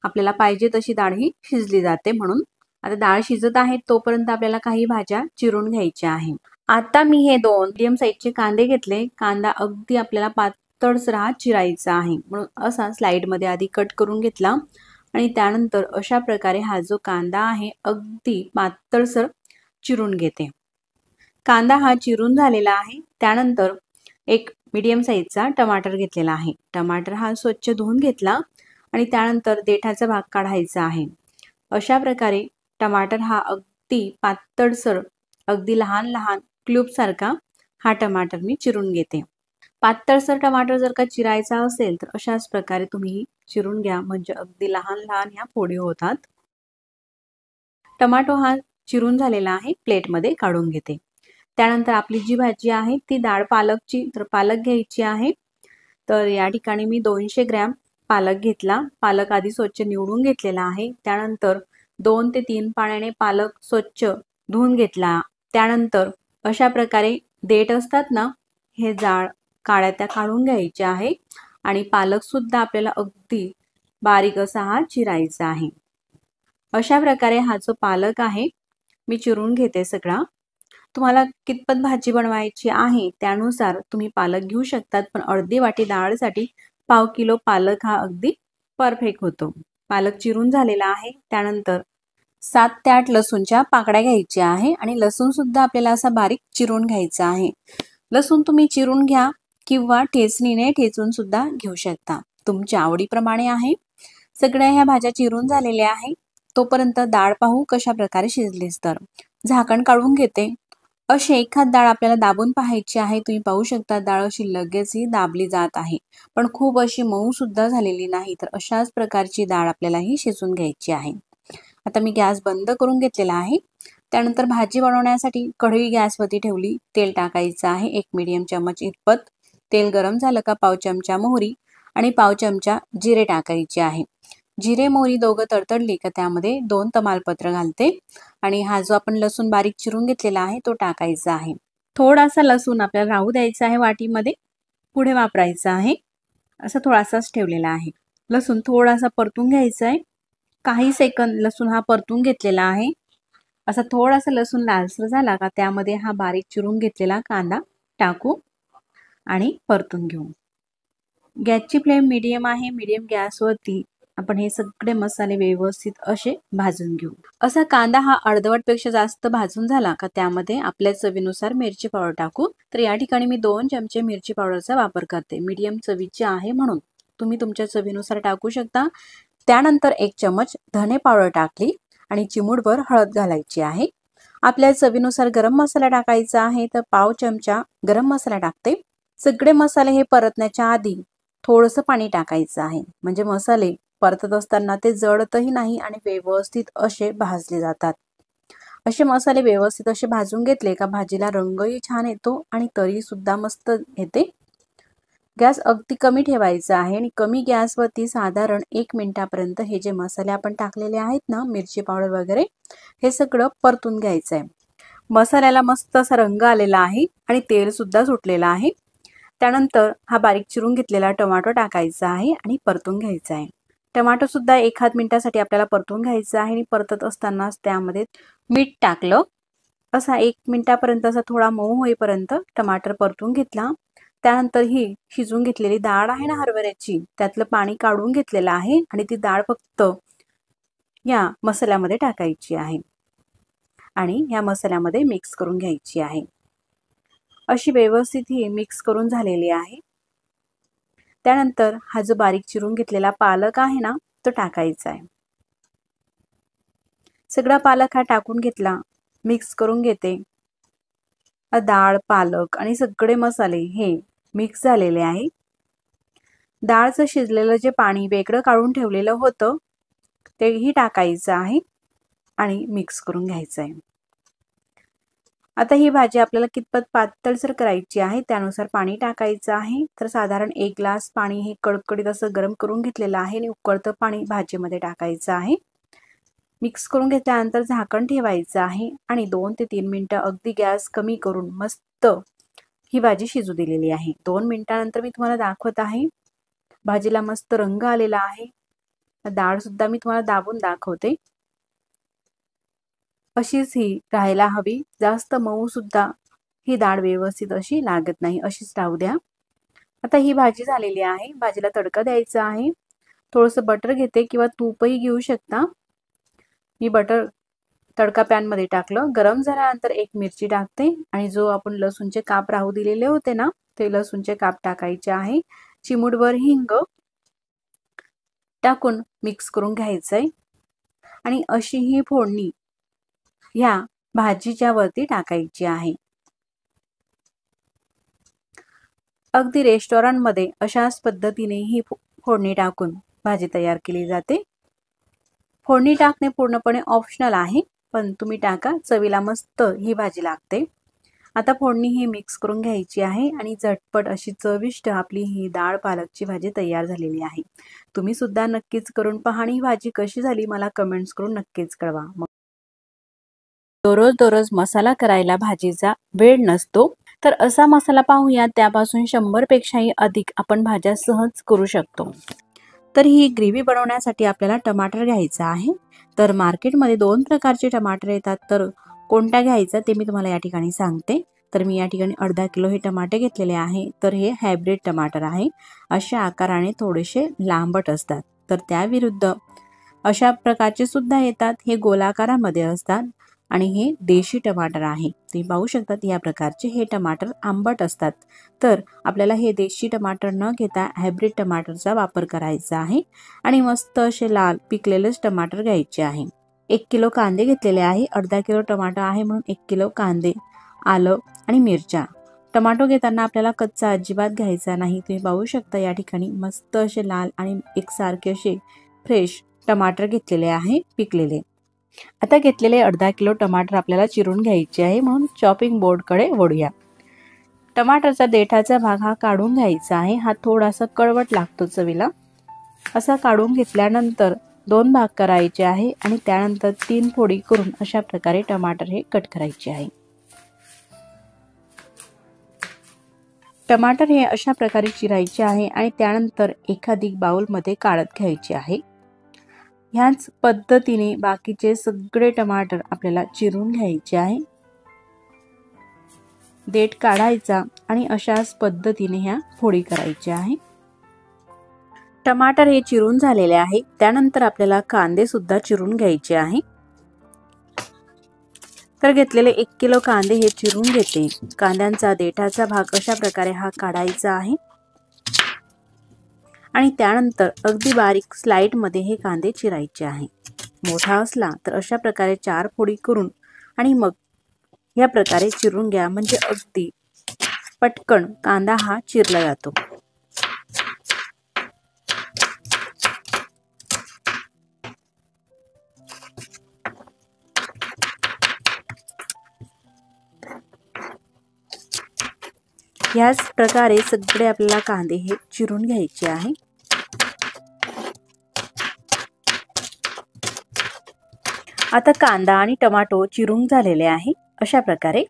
आपल्याला पाहिजे तशी डाळ ही शिजली जाते म्हणून। आता डाळ शिजत आहे तोपर्यंत आपल्याला काही भाज्या चिरून घ्यायच्या आहे। आता मी हे 2 मीडियम साईजचे कांदे घेतले। कांदा अगदी आपल्याला पातळसर चिरायचा आहे, म्हणून असा स्लाइड मध्ये आधी कट करून घेतला आणि त्यानंतर अशा प्रकारे हा जो कांदा आहे अगदी पातळसर चिरून घेते। कांदा हा चिरून झालेला आहे। त्यानंतर एक मीडियम साईजचा टमाटर घेतलेला आहे. टमाटर हा स्वच्छ धुवून घेतला आणि त्यानंतर देठाचा भाग काढायचा आहे. अशा प्रकारे टमाटर हा अगदी पातळसर, अगदी लहान लहान क्यूब सारखा हा टमाटर मी चिरून घेते. पातळसर टमाटर जर का चिरायचा असेल तर अशाच प्रकारे तुम्ही चिरून घ्या, म्हणजे अगदी लहान लहान ह्या फोडी होतात. टमाटो हा चिरून झालेला आहे, प्लेटमध्ये काढून घेते. त्यानंतर आपली जी भाजी आहे ती डाळ पालकची, तर पालक घ्यायची आहे. तर या ठिकाणी मी 200 ग्रॅम पालक घेतला. पालक आधी स्वच्छ निवडून घेतलेला आहे. त्यानंतर 2 ते 3 पाण्याने पालक स्वच्छ धुवून घेतला. त्यानंतर अशा प्रकारे देठ असतात ना, हे जाड काळ्या त्या काढून घ्यायचे आहे आणि पालक सुद्धा आपल्याला अगदी बारीक असा हा चिरायचा आहे. अशा प्रकारे हा जो पालक आहे मी चिरून घेते सगळा. तुम्हाला कितपत भाजी बनवायची आहे त्यानुसार तुम्ही पालक घेऊ शकतात, पण अर्धी वाटी डाळसाठी पाव किलो पालक हा अगदी परफेक्ट होतो. पालक चिरून झालेला आहे. त्यानंतर 7 ते 8 लसूणच्या पाकळ्या घ्यायच्या आहे आणि लसूण सुद्धा आपल्याला असा बारीक चिरून घ्यायचा आहे. लसूण तुम्ही चिरून घ्या किंवा ठेचणीने ठेचून सुद्धा घेऊ शकता, तुमच्या आवडीप्रमाणे आहे. सगळ्या ह्या भाज्या चिरून झालेल्या आहे. तोपर्यंत डाळ पाहू कशा प्रकारे शिजलीस. तर झाकण काढून घेते. अशी एखाद डाळ आपल्याला दाबून पाहायची आहे. तुम्ही पाहू शकता डाळ अशी लगेच ही दाबली जात आहे, पण खूप अशी मऊ सुद्धा झालेली नाही. तर अशाच प्रकारची डाळ आपल्याला ही शिजून घ्यायची आहे. आता मी गॅस बंद करून घेतलेला आहे. त्यानंतर भाजी बनवण्यासाठी कढई गॅसवरती ठेवली. तेल टाकायचं आहे 1 मीडियम चम्मच इतपत. तेल गरम झालं का पाव चमचा मोहरी आणि पाव चमचा जिरे टाकायचे आहे. जिरे मोहरी दोघं तडतडली का त्यामध्ये 2 तमालपत्र घालते आणि हा जो आपण लसूण बारीक चिरून घेतलेला आहे तो टाकायचा आहे. थोडासा लसूण आपल्याला राहू द्यायचा आहे वाटीमध्ये, पुढे वापरायचा आहे. असा थोडासाच ठेवलेला आहे. लसूण थोडासा परतून घ्यायचा आहे. काही सेकंद लसूण हा परतून घेतलेला आहे. असा थोडासा लसूण लालसर झाला का त्यामध्ये हा बारीक चिरून घेतलेला कांदा टाकू आणि परतून घेऊ. गॅसची फ्लेम मीडियम आहे. मीडियम गॅसवरती आपण हे सगळे मसाले व्यवस्थित असे भाजून घेऊ. असा कांदा हा अर्धवटपेक्षा जास्त भाजून झाला का त्यामध्ये आपल्या चवीनुसार मिरची पावडर टाकू. तर या ठिकाणी मी 2 चमचे मिरची पावडरचा वापर करते. मीडियम चवीची आहे म्हणून तुम्ही तुमच्या चवीनुसार टाकू शकता. त्यानंतर 1 चमच धने पावडर टाकली आणि चिमूटभर हळद घालायची आहे. आपल्या चवीनुसार गरम मसाला टाकायचा आहे, तर पाव चमचा गरम मसाला टाकते. सगळे मसाले हे परतण्याच्या आधी थोडंसं पाणी टाकायचं आहे, म्हणजे मसाले परतत असताना ते जळतही नाही आणि व्यवस्थित असे भाजले जातात. असे मसाले व्यवस्थित असे भाजून घेतले का भाजीला रंगही छान येतो आणि तरी सुद्धा मस्त येते. गॅस अगदी कमी ठेवायचा आहे आणि कमी गॅसवरती साधारण 1 मिनिटापर्यंत हे जे मसाले आपण टाकलेले आहेत ना, मिरची पावडर वगैरे, हे सगळं परतून घ्यायचं आहे. मसाल्याला मस्त असा रंग आलेला आहे आणि तेल सुद्धा सुटलेलं आहे. त्यानंतर हा बारीक चिरून घेतलेला टोमॅटो टाकायचा आहे आणि परतून घ्यायचा आहे. टोमॅटो सुद्धा 1 मिनिटासाठी आपल्याला परतून घ्यायचा आहे आणि परतत असतानाच त्यामध्ये मीठ टाकलं. असा 1 मिनिटापर्यंत असा थोडा मऊ होईपर्यंत टमाटर परतून घेतला. त्यानंतर ही शिजून घेतलेली डाळ आहे ना हरभऱ्याची, त्यातलं पाणी काढून घेतलेलं आहे आणि ती डाळ फक्त या मसाल्यामध्ये टाकायची आहे आणि या मसाल्यामध्ये मिक्स करून घ्यायची आहे. अशी व्यवस्थित ही मिक्स करून झालेली आहे. त्यानंतर हा जो बारीक चिरून घेतलेला पालक आहे ना तो टाकायचा आहे. सगळा पालक हा टाकून घेतला, मिक्स करून घेते. डाळ, पालक आणि सगळे मसाले हे मिक्स झालेले आहे. डाळचं शिजलेलं जे पाणी वेगळं काढून ठेवलेलं होतं तेही टाकायचं आहे आणि मिक्स करून घ्यायचं आहे. आता ही भाजी आपल्याला कितपत पातळसर करायची आहे त्यानुसार पाणी टाकायचं आहे. तर साधारण 1 ग्लास पाणी हे कडकडीत असं गरम करून घेतलेलं आहे आणि उकळतं पाणी भाजीमध्ये टाकायचं आहे. मिक्स करून घेतल्यानंतर झाकण ठेवायचं आहे आणि 2 ते 3 मिनिटं अगदी गॅस कमी करून मस्त ही भाजी शिजू दिलेली आहे. 2 मिनिटानंतर मी तुम्हाला दाखवत आहे. भाजीला मस्त रंग आलेला आहे. डाळ सुद्धा मी तुम्हाला दाबून दाखवते. अशीच ही राहायला हवी. जास्त मऊ सुद्धा ही डाळ व्यवस्थित अशी लागत नाही, अशीच राहू द्या. आता ही भाजी झालेली आहे. भाजीला तडका द्यायचा आहे. थोडंसं बटर घेते किंवा तूपही घेऊ शकता. मी बटर तडका पॅनमध्ये टाकलं. गरम झाल्यानंतर 1 मिरची टाकते आणि जो आपण लसूणचे काप राहू दिलेले होते ना ते लसूणचे काप टाकायचे आहे. चिमूटभर हिंग टाकून मिक्स करून घ्यायचंय आणि अशी ही फोडणी ह्या भाजीच्या वरती टाकायची आहे. अगदी रेस्टॉरंटमध्ये अशाच पद्धतीने ही फोडणी टाकून भाजी तयार केली जाते. फोडणी टाकणे पूर्णपणे ऑप्शनल आहे, पण तुम्ही टाका, चवीला मस्त ही भाजी लागते. आता फोडणी ही मिक्स करून घ्यायची आहे आणि झटपट अशी चविष्ट आपली ही डाळ पालकची भाजी तयार झालेली आहे. तुम्ही सुद्धा नक्कीच करून पहा आणि ही भाजी कशी झाली मला कमेंट्स करून नक्कीच कळवा. दररोज मसाला करायला भाजीचा वेळ नसतो, तर असा मसाला पाहूया, त्यापासून 100 पेक्षाही अधिक आपण भाज्या सहज करू शकतो. तर ही ग्रेव्ही बनवण्यासाठी आपल्याला टमाटर घ्यायचा आहे. तर मार्केटमध्ये 2 प्रकारचे टमाटर येतात, तर कोणता घ्यायचा ते मी तुम्हाला या ठिकाणी सांगते. तर मी या ठिकाणी अर्धा किलो हे टमाटे घेतलेले आहे. तर हे हायब्रिड टमाटर आहे. अशा आकाराने थोडेसे लांबट असतात. तर त्याविरुद्ध अशा प्रकारचे सुद्धा येतात, हे गोलाकारामध्ये असतात आणि हे देशी टमाटर आहे. तुम्ही पाहू शकतात या प्रकारचे हे टमाटर आंबट असतात. तर आपल्याला हे देशी टमाटर न घेता हायब्रिड टमाटरचा वापर करायचा आहे आणि मस्त असे लाल पिकलेलेच टमाटर घ्यायचे आहे. 1 किलो कांदे घेतलेले आहे. अर्धा किलो टमाटर आहे म्हणून 1 किलो कांदे, आलं आणि मिरच्या. टमाटो घेताना आपल्याला कच्चा अजिबात घ्यायचा नाही. तुम्ही पाहू शकता या ठिकाणी मस्त असे लाल आणि एकसारखे असे फ्रेश टमाटर घेतलेले आहे, पिकलेले. आता घेतलेले अर्धा किलो टमाटर आपल्याला चिरून घ्यायचे आहे, म्हणून चॉपिंग बोर्डकडे वळूया. टमाटरचा देठाचा भाग हा काढून घ्यायचा आहे. हा थोडासा कळवट लागतो चवीला. असा काढून घेतल्यानंतर 2 भाग करायचे आहे आणि त्यानंतर 3 फोडी करून अशा प्रकारे टमाटर हे कट करायचे आहे. टमाटर हे अशा प्रकारे चिरायचे आहे आणि त्यानंतर एखादी बाउलमध्ये काढत घ्यायचे आहे. ह्याच पद्धतीने बाकीचे सगळे टमाटर आपल्याला चिरून घ्यायचे आहे. देठ काढायचा आणि अशाच पद्धतीने ह्या फोडी करायच्या आहे. टमाटर हे चिरून झालेले आहे. त्यानंतर आपल्याला कांदे सुद्धा चिरून घ्यायचे आहे. तर घेतलेले 1 किलो कांदे हे चिरून घेते. कांद्यांचा देठाचा भाग अशा प्रकारे हा काढायचा आहे आणि त्यानंतर अगदी बारीक स्लाइडमध्ये हे कांदे चिरायचे आहे. मोठा असला तर अशा प्रकारे 4 फोडी करून आणि मग या प्रकारे चिरून घ्या, म्हणजे अगदी पटकन कांदा हा चिरला जातो. याच प्रकारे सगळे आपल्याला कांदे हे चिरून घ्यायचे आहे. आता कांदा आणि टमाटो चिरून झालेले आहे अशा प्रकारे.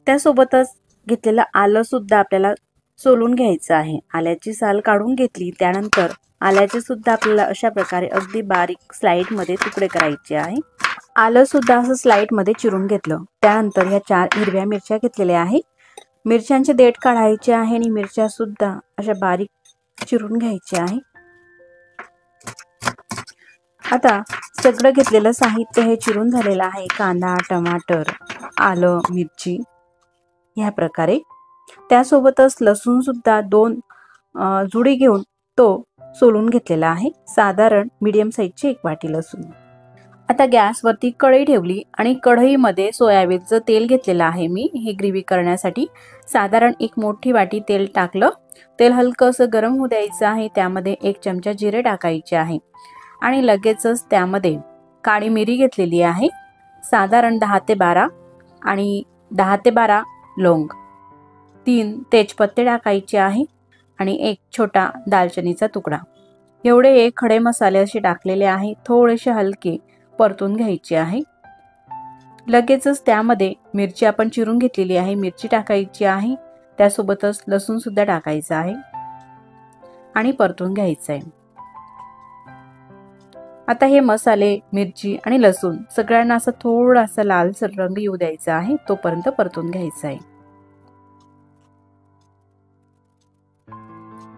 त्यासोबतच घेतलेलं आलं सुद्धा आपल्याला सोलून घ्यायचं आहे. आल्याची साल काढून घेतली. त्यानंतर आल्याचे सुद्धा आपल्याला अशा प्रकारे अगदी बारीक स्लाइडमध्ये तुकडे करायचे आहे. आलं सुद्धा असं स्लाइडमध्ये चिरून घेतलं. त्यानंतर ह्या 4 हिरव्या मिरच्या घेतलेल्या आहे. मिरच्यांचे देठ काढायचे आहे आणि मिरच्या सुद्धा अशा बारीक चिरून घ्यायचे आहे. आता सगळं घेतलेलं साहित्य हे चिरून झालेलं आहे. कांदा, टमाटर, आलं, मिरची ह्या प्रकारे. त्यासोबतच लसूण सुद्धा 2 जुडी घेऊन तो सोलून घेतलेला आहे. साधारण मीडियम साईजची 1 वाटी लसूण. आता गॅसवरती कढई ठेवली आणि कढईमध्ये सोयाबीनचं तेल घेतलेलं आहे मी ही ग्रेव्ही करण्यासाठी. साधारण 1 मोठी वाटी तेल टाकलं. तेल हलकंसं गरम होऊ द्यायचं आहे. त्यामध्ये 1 चमचा जिरे टाकायचे आहे आणि लगेचच त्यामध्ये काळी मिरी घेतलेली आहे. साधारण 10 ते 12 आणि 10 ते 12 लवंग, 3 तेजपत्ते टाकायचे आहे आणि 1 छोटा दालचिनीचा तुकडा. एवढे हे खडे मसाले असे टाकलेले आहे. थोडेसे हलके परतून घ्यायचे आहे. लगेचच त्यामध्ये मिरची आपण चिरून घेतलेली आहे, मिरची टाकायची आहे. त्यासोबतच लसूण सुद्धा टाकायचं आहे आणि परतून घ्यायचं आहे. आता हे मसाले, मिरची आणि लसूण सगळ्यांना असं थोडासा लालसर रंग येऊ द्यायचा आहे, तोपर्यंत परतून घ्यायचं आहे.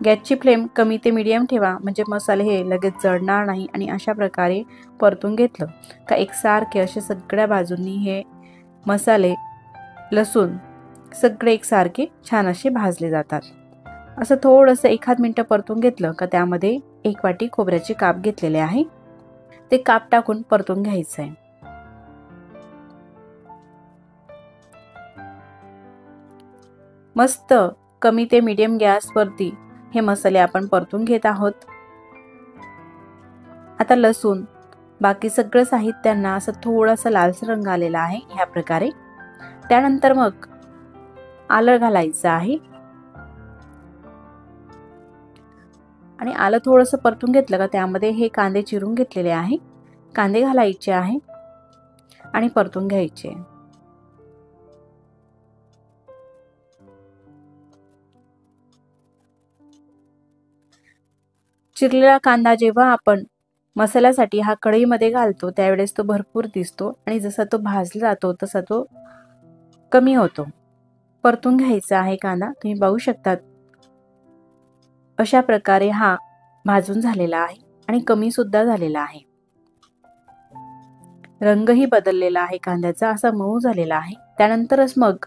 गॅसची फ्लेम कमी ते मीडियम ठेवा, म्हणजे मसाले हे लगेच जळणार नाही. आणि अशा प्रकारे परतून घेतलं का एकसारखे असे सगळ्या बाजूंनी हे मसाले, लसूण सगळे एकसारखे छान असे भाजले जातात. असं थोडंसं एखाद मिनिट परतून घेतलं का त्यामध्ये 1 वाटी खोबऱ्याचे काप घेतलेले आहे, ते काप टाकून परतून घ्यायचं आहे. मस्त कमी ते मीडियम गॅसवरती हे मसाले आपण परतून घेत आहोत. आता लसूण बाकी सगळं साहित्यांना असं थोडासा लालसर रंग आलेला आहे ह्या प्रकारे. त्यानंतर मग आलं घालायचं आहे आणि आलं थोडंसं परतून घेतलं का त्यामध्ये हे कांदे चिरून घेतलेले आहे, कांदे घालायचे आहे आणि परतून घ्यायचे. चिरलेला कांदा जेव्हा आपण मसाल्यासाठी हा कढईमध्ये घालतो त्यावेळेस तो भरपूर दिसतो आणि जसा तो भाजला जातो तसा तो कमी होतो. परतून घ्यायचा आहे कांदा. तुम्ही पाहू शकता अशा प्रकारे हा भाजून झालेला आहे आणि कमी सुद्धा झालेला आहे. रंगही बदललेला आहे कांद्याचा, असा मऊ झालेला आहे. त्यानंतरच मग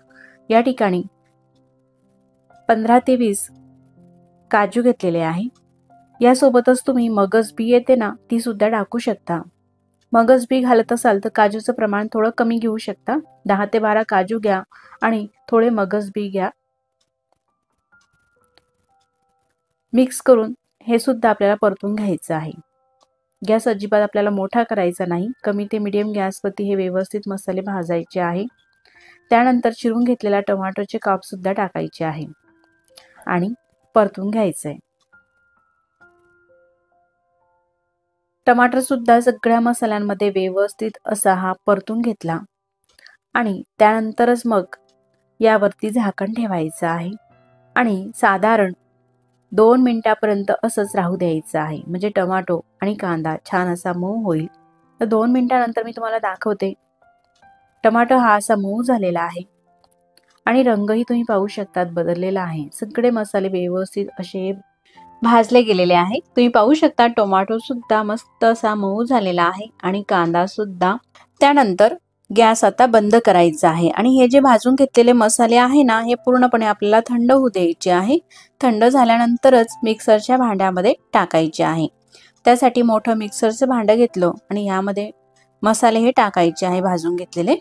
या ठिकाणी 15 ते 20 काजू घेतलेले आहे. यासोबतच तुम्ही मगज बी येते ना ती सुद्धा टाकू शकता. मगज बी घालत असाल तर काजूचं प्रमाण थोडं कमी घेऊ शकता. 10 ते 12 काजू घ्या आणि थोडे मगज बी घ्या. मिक्स करून हे सुद्धा आपल्याला परतून घ्यायचं आहे. गॅस अजिबात आपल्याला मोठा करायचा नाही, कमी ते मीडियम गॅसवरती हे व्यवस्थित मसाले भाजायचे आहे. त्यानंतर चिरून घेतलेला टोमॅटोचे काप सुद्धा टाकायचे आहे आणि परतून घ्यायचं आहे. टमाटर सुद्धा सगळ्या मसाल्यांमध्ये व्यवस्थित असा हा परतून घेतला आणि त्यानंतरच मग यावरती झाकण ठेवायचं आहे आणि साधारण 2 मिनिटापर्यंत असंच राहू द्यायचं आहे. म्हणजे टोमॅटो आणि कांदा छान असा मऊ होईल. तर 2 मिनिटानंतर मी तुम्हाला दाखवते. टोमॅटो हा असा मऊ झालेला आहे आणि रंगही तुम्ही पाहू शकतात बदललेला आहे. सगळे मसाले व्यवस्थित असे भाजले गेलेले आहे. तुम्ही पाहू शकता टोमॅटो सुद्धा मस्त असा मऊ झालेला आहे आणि कांदा सुद्धा. त्यानंतर गॅस आता बंद करायचा आहे आणि हे जे भाजून घेतलेले मसाले आहे ना हे पूर्णपणे आपल्याला थंड होऊ द्यायचे आहे. थंड झाल्यानंतरच मिक्सरच्या भांड्यामध्ये टाकायचे आहे. त्यासाठी मोठं मिक्सरचं भांडं घेतलं आणि यामध्ये मसाले हे टाकायचे आहे भाजून घेतलेले.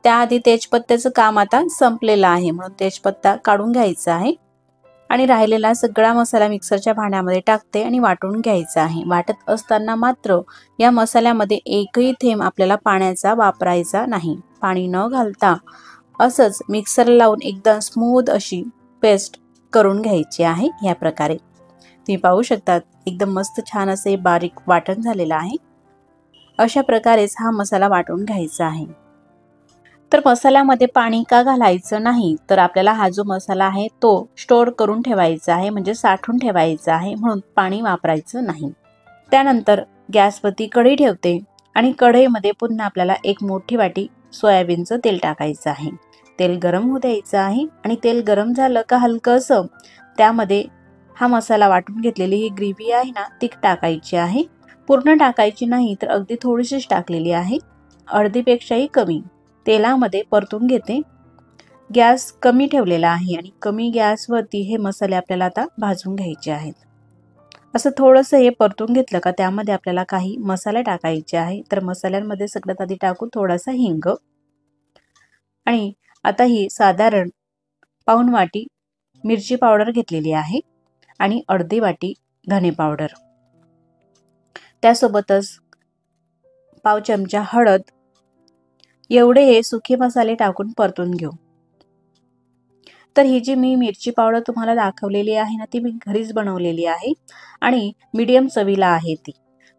त्याआधी तेजपत्त्याचं काम आता संपलेलं आहे म्हणून तेजपत्ता काढून घ्यायचा आहे आणि राहिलेला सगळा मसाला मिक्सरच्या भांड्यामध्ये टाकते आणि वाटून घ्यायचा आहे. वाटत असताना मात्र या मसाल्यामध्ये एकही थेंब आपल्याला पाण्याचा वापरायचा नाही. पाणी न घालता असंच मिक्सर लावून एकदम स्मूथ अशी पेस्ट करून घ्यायची आहे. या प्रकारे तुम्ही पाहू शकता एकदम मस्त छान असे बारीक वाटण झालेलं आहे. अशा प्रकारेच हा मसाला वाटून घ्यायचा आहे. तर मसाल्यामध्ये पाणी का घालायचं नाही तर आपल्याला हा जो मसाला आहे तो स्टोअर करून ठेवायचा आहे, म्हणजे साठवून ठेवायचा आहे, म्हणून पाणी वापरायचं नाही. त्यानंतर गॅसवरती कढई ठेवते आणि कढईमध्ये पुन्हा आपल्याला 1 मोठी वाटी सोयाबीनचं तेल टाकायचं आहे. तेल गरम होऊ द्यायचं आहे आणि तेल गरम झालं का हलकंसं त्यामध्ये हा मसाला वाटून घेतलेली ही ग्रेव्ही आहे ना ती टाकायची आहे. पूर्ण टाकायची नाही तर अगदी थोडीशीच टाकलेली आहे, अर्धीपेक्षाही कमी. तेलामध्ये परतून घेते. गॅस कमी ठेवलेला आहे आणि कमी गॅसवरती हे मसाले आपल्याला आता भाजून घ्यायचे आहेत. असं थोडंसं हे परतून घेतलं का त्यामध्ये आपल्याला काही मसाले टाकायचे आहे. तर मसाल्यांमध्ये सगळ्यात आधी टाकू थोडासा हिंग आणि आता ही साधारण पाऊण वाटी मिरची पावडर घेतलेली आहे आणि अर्धी वाटी धने पावडर. त्यासोबतच पाव चमचा हळद. एवढे हे सुके मसाले टाकून परतून घेऊ. तर ही जी मी मिरची पावडर तुम्हाला दाखवलेली आहे ना ती मी घरीच बनवलेली आहे आणि मीडियम चवीला आहे ती.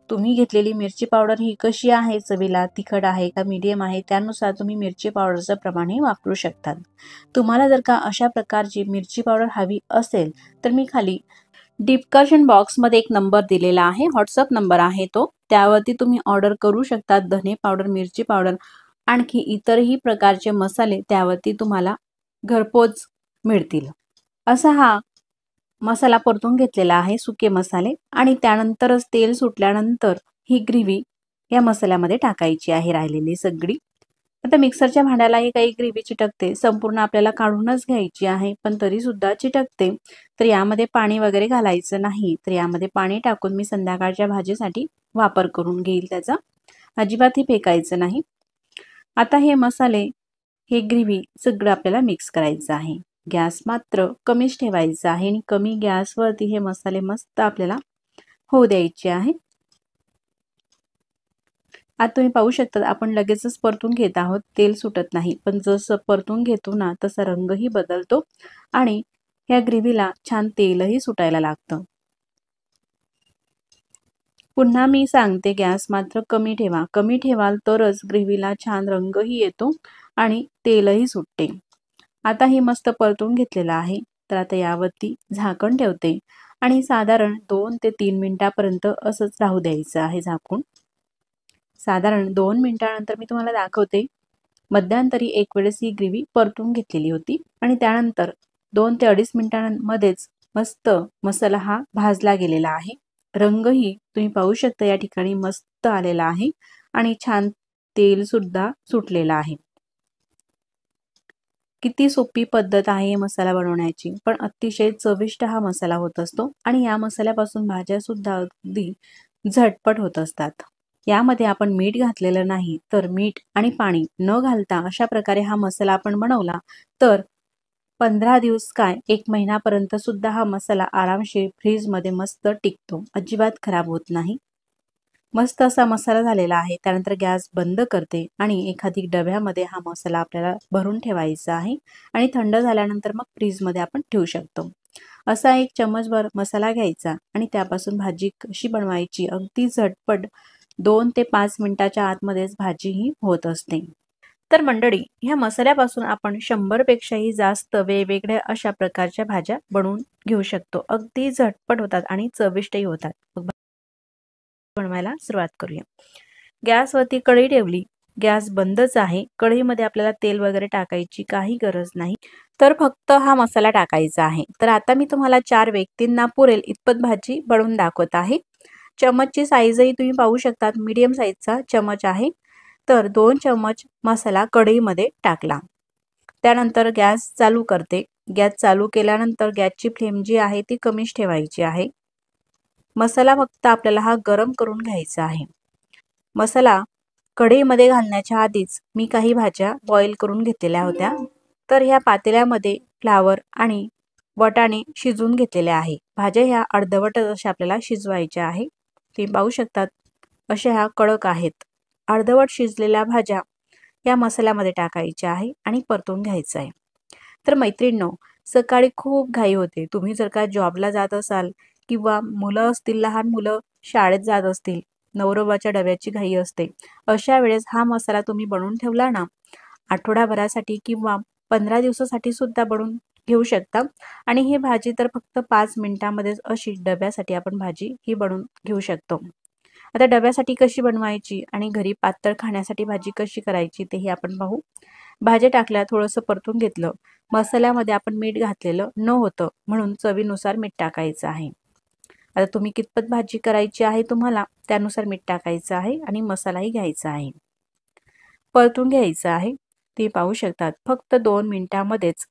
तुम्ही घेतलेली मिरची पावडर ही कशी आहे, चवीला तिखट आहे का मीडियम आहे त्यानुसार तुम्ही मिरची पावडरचं प्रमाणही वापरू शकतात. तुम्हाला जर का अशा प्रकारची मिरची पावडर हवी असेल तर मी खाली डिस्क्रिप्शन बॉक्समध्ये एक नंबर दिलेला आहे, व्हॉट्सअप नंबर आहे तो, त्यावरती तुम्ही ऑर्डर करू शकता. धने पावडर, मिरची पावडर, आणखी इतरही प्रकारचे मसाले त्यावरती तुम्हाला घरपोच मिळतील. असा हा मसाला परतून घेतलेला आहे, सुके मसाले. आणि त्यानंतरच तेल सुटल्यानंतर ही ग्रेव्ही या मसाल्यामध्ये टाकायची आहे राहिलेली सगळी. आता मिक्सरच्या भांड्यालाही काही ग्रेव्ही चिटकते, संपूर्ण आपल्याला काढूनच घ्यायची आहे, पण तरी सुद्धा चिटकते. तर यामध्ये पाणी वगैरे घालायचं नाही. तर यामध्ये पाणी टाकून मी संध्याकाळच्या भाजीसाठी वापर करून घेईल त्याचा. अजिबातही फेकायचं नाही. आता हे मसाले, हे ग्रेव्ही सगळं आपल्याला मिक्स करायचं आहे. गॅस मात्र कमीच ठेवायचा आहे आणि कमी गॅसवरती हे मसाले मस्त आपल्याला होऊ द्यायचे आहे. आता तुम्ही पाहू शकता आपण लगेचच परतून घेत आहोत, तेल सुटत नाही, पण जसं परतून घेतो ना तसा रंगही बदलतो आणि ह्या ग्रेव्हीला छान तेलही सुटायला लागतं. पुन्हा मी सांगते, गॅस मात्र कमी ठेवा. कमी ठेवाल तरच ग्रेव्हीला छान रंगही येतो आणि तेलही सुटते. आता ही मस्त परतून घेतलेलं आहे. तर आता यावरती झाकण ठेवते आणि साधारण 2 ते 3 मिनिटापर्यंत असंच राहू द्यायचं आहे झाकून. साधारण 2 मिनिटानंतर मी तुम्हाला दाखवते. मध्यंतरी एक वेळेस ही ग्रेव्ही परतून घेतलेली होती आणि त्यानंतर 2 ते 2.5 मिनिटांमध्येच मस्त मसाला हा भाजला गेलेला आहे. रंगही तुम्ही पाहू शकता या ठिकाणी मस्त आलेला आहे आणि छान तेल सुद्धा सुटलेला आहे. किती सोपी पद्धत आहे मसाला बनवण्याची, पण अतिशय चविष्ट हा मसाला होत असतो आणि या मसाल्यापासून भाज्या सुद्धा अगदी झटपट होत असतात. यामध्ये आपण मीठ घातलेलं नाही, तर मीठ आणि पाणी न घालता अशा प्रकारे हा मसाला आपण बनवला तर 15 दिवस काय 1 महिन्यापर्यंत सुद्धा हा मसाला आरामशीर फ्रीजमध्ये मस्त टिकतो, अजिबात खराब होत नाही. मस्त असा मसाला झालेला आहे. त्यानंतर गॅस बंद करते आणि एखादी डब्यामध्ये हा मसाला आपल्याला भरून ठेवायचा आहे आणि थंड झाल्यानंतर मग फ्रीजमध्ये आपण ठेवू शकतो. असा 1 चमचभर मसाला घ्यायचा आणि त्यापासून भाजी कशी बनवायची, अगदी झटपट 2 ते 5 मिनिटाच्या आतमध्येच भाजी ही होत असते. तर मंडळी, ह्या मसाल्यापासून आपण 100 पेक्षाही जास्त वेगवेगळ्या अशा प्रकारच्या भाज्या बनवून घेऊ शकतो. अगदी झटपट होतात आणि चविष्टही होतात. बनवायला सुरुवात करूया. गॅसवरती कढई ठेवली. गॅस बंदच आहे. कढईमध्ये आपल्याला तेल वगैरे टाकायची काही गरज नाही, तर फक्त हा मसाला टाकायचा आहे. तर आता मी तुम्हाला 4 व्यक्तींना पुरेल इतपत भाजी बनवून दाखवत आहे. चमचची साईजही तुम्ही पाहू शकता, मीडियम साईजचा चमच आहे. तर 2 चमच मसाला कढईमध्ये टाकला. त्यानंतर गॅस चालू करते. गॅस चालू केल्यानंतर गॅसची फ्लेम जी आहे ती कमीच ठेवायची आहे. मसाला फक्त आपल्याला हा गरम करून घ्यायचा आहे. मसाला कढईमध्ये घालण्याच्या आधीच मी काही भाज्या बॉईल करून घेतलेल्या होत्या. तर ह्या पातेल्यामध्ये फ्लावर आणि वाटाणे शिजवून घेतलेले आहे. भाज्या ह्या अर्धवटच अशा आपल्याला शिजवायच्या आहे. तुम्ही पाहू शकतात अशा ह्या कडक आहेत. अर्धवट शिजलेल्या भाज्या या मसाल्यामध्ये टाकायच्या आहे आणि परतून घ्यायचं आहे. तर मैत्रिणींनो, सकाळी खूप घाई होते. तुम्ही जर का जॉबला जात असाल किंवा मुलं असतील, लहान मुलं शाळेत जात असतील, नवरोबाच्या डब्याची घाई असते, अशा वेळेस हा मसाला तुम्ही बनवून ठेवला ना, आठवडाभरासाठी किंवा 15 दिवसासाठी सुद्धा बनवून घेऊ शकता आणि ही भाजी तर फक्त 5 मिनिटांमध्येच अशी डब्यासाठी आपण भाजी ही बनवून घेऊ शकतो. आता डब्यासाठी कशी बनवायची आणि घरी पातळ खाण्यासाठी भाजी कशी करायची तेही आपण पाहू. भाज्या टाकल्या, थोडंसं परतून घेतलं. मसाल्यामध्ये आपण मीठ घातलेलं नव्हतं म्हणून चवीनुसार मीठ टाकायचं आहे. आता तुम्ही कितपत भाजी करायची आहे तुम्हाला त्यानुसार मीठ टाकायचं आहे आणि मसालाही घ्यायचा आहे. परतून घ्यायचं आहे. ते पाहू शकतात फक्त 2 मिनिटांमध्येच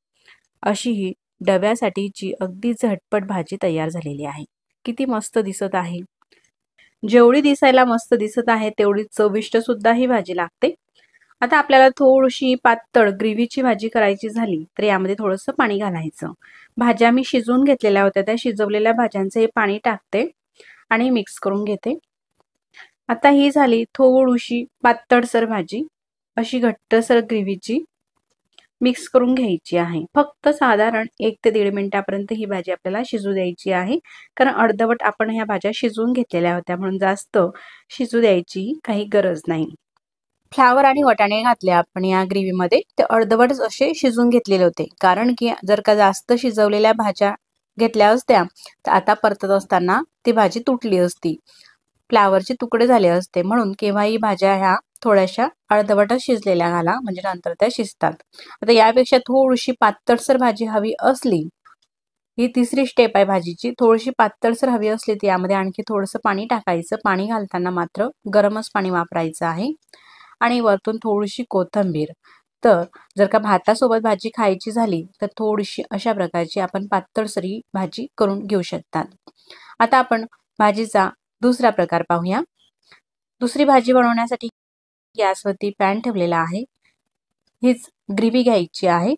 अशी ही डब्यासाठीची अगदी झटपट भाजी तयार झालेली आहे. किती मस्त दिसत आहे. जेवढी दिसायला मस्त दिसत आहे तेवढी चविष्ट सुद्धा ही भाजी लागते. आता आपल्याला थोडीशी पातळ ग्रेव्हीची भाजी करायची झाली तर यामध्ये थोडंसं पाणी घालायचं. भाज्या मी शिजवून घेतलेल्या होत्या, त्या शिजवलेल्या भाज्यांचे हे पाणी टाकते आणि मिक्स करून घेते. आता ही झाली थोडीशी पातळसर भाजी, अशी घट्टसर ग्रेव्हीची मिक्स करून घ्यायची आहे. फक्त साधारण 1 ते 1.5 मिनिटापर्यंत ही भाजी आपल्याला शिजू द्यायची आहे, कारण अर्धवट आपण ह्या भाज्या शिजवून घेतलेल्या होत्या म्हणून जास्त शिजू द्यायची काही गरज नाही. फ्लावर आणि वाटाणे घातले आपण या ग्रेव्हीमध्ये, ते अर्धवटच असे शिजवून घेतलेले होते, कारण की जर का जास्त शिजवलेल्या भाज्या घेतल्या असत्या तर आता परतत असताना ती भाजी तुटली असती, फ्लावरचे तुकडे झाले असते. म्हणून केव्हाही भाज्या ह्या थोड्याशा अर्धवटच शिजलेल्या घाला, म्हणजे नंतर त्या शिजतात. आता यापेक्षा थोडीशी पातळसर भाजी हवी असली, ही तिसरी स्टेप आहे भाजीची, थोडीशी पातळसर हवी असली तर यामध्ये आणखी थोडंसं पाणी टाकायचं. पाणी घालताना मात्र गरमच पाणी वापरायचं आहे आणि वरतून थोडीशी कोथिंबीर. तर जर का भातासोबत भाजी खायची झाली तर थोडीशी अशा प्रकारची आपण पातळसरी भाजी करून घेऊ शकतात. आता आपण भाजीचा दुसरा प्रकार पाहूया. दुसरी भाजी बनवण्यासाठी गॅसवरती पॅन ठेवलेला आहे. हीच ग्रेव्ही घ्यायची आहे.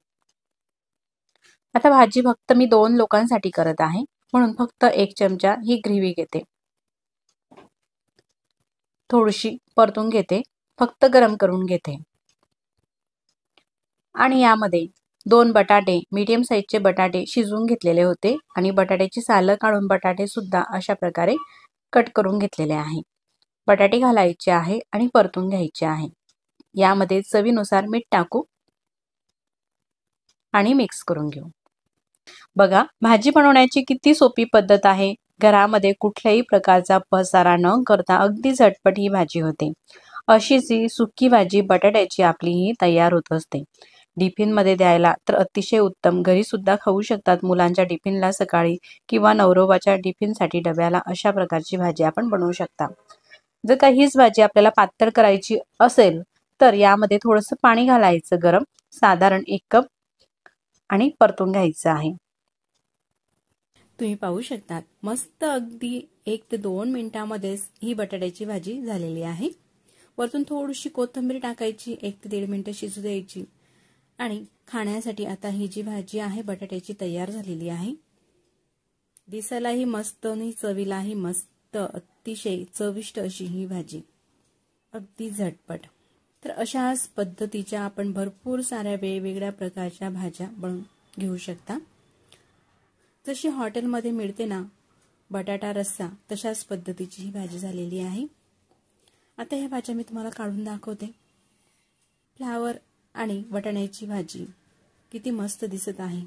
आता भाजी फक्त मी 2 लोकांसाठी करत आहे म्हणून फक्त 1 चमचा ही ग्रेव्ही घेते. थोडीशी परतून घेते, फक्त गरम करून घेते. आणि यामध्ये 2 बटाटे, मीडियम साईजचे बटाटे शिजवून घेतलेले होते आणि बटाट्याची सालं काढून बटाटे सुद्धा अशा प्रकारे कट करून घेतलेले आहे. बटाटे घालायचे आहे आणि परतून घ्यायचे आहे. यामध्ये चवीनुसार मीठ टाकू आणि मिक्स करून घेऊ. बघा, भाजी बनवण्याची किती सोपी पद्धत आहे. घरामध्ये कुठल्याही प्रकारचा पसारा न करता अगदी झटपट ही भाजी होते. अशीच ही सुकी भाजी बटाट्याची आपली ही तयार होत असते. टिफिनमध्ये द्यायला तर अतिशय उत्तम. घरी सुद्धा खाऊ शकतात मुलांच्या टिफिनला सकाळी किंवा नवरोबाच्या टिफिनसाठी डब्याला अशा प्रकारची भाजी आपण बनवू शकता. जर का हीच भाजी आपल्याला पातळ करायची असेल तर यामध्ये थोडंसं पाणी घालायचं गरम, साधारण 1 कप, आणि परतून घ्यायचं आहे. तुम्ही पाहू शकतात मस्त अगदी 1 ते 2 मिनिटांमध्येच ही बटाट्याची भाजी झालेली आहे. वरतून थोडीशी कोथिंबीर टाकायची, 1 ते 1.5 मिनिटं शिजू द्यायची आणि खाण्यासाठी आता ही जी भाजी आहे बटाट्याची तयार झालेली आहे. दिसायलाही मस्त आणि चवीलाही मस्त, अतिशय चविष्ट अशी ही भाजी, अगदी झटपट. तर अशाच पद्धतीच्या आपण भरपूर साऱ्या वेगवेगळ्या प्रकारच्या भाज्या बनवून घेऊ शकता. जशी हॉटेलमध्ये मिळते ना बटाटा रस्सा, तशाच पद्धतीची ही भाजी झालेली आहे. आता ह्या भाज्या मी तुम्हाला काढून दाखवते. फ्लावर आणि वाटाण्याची भाजी किती मस्त दिसत आहे.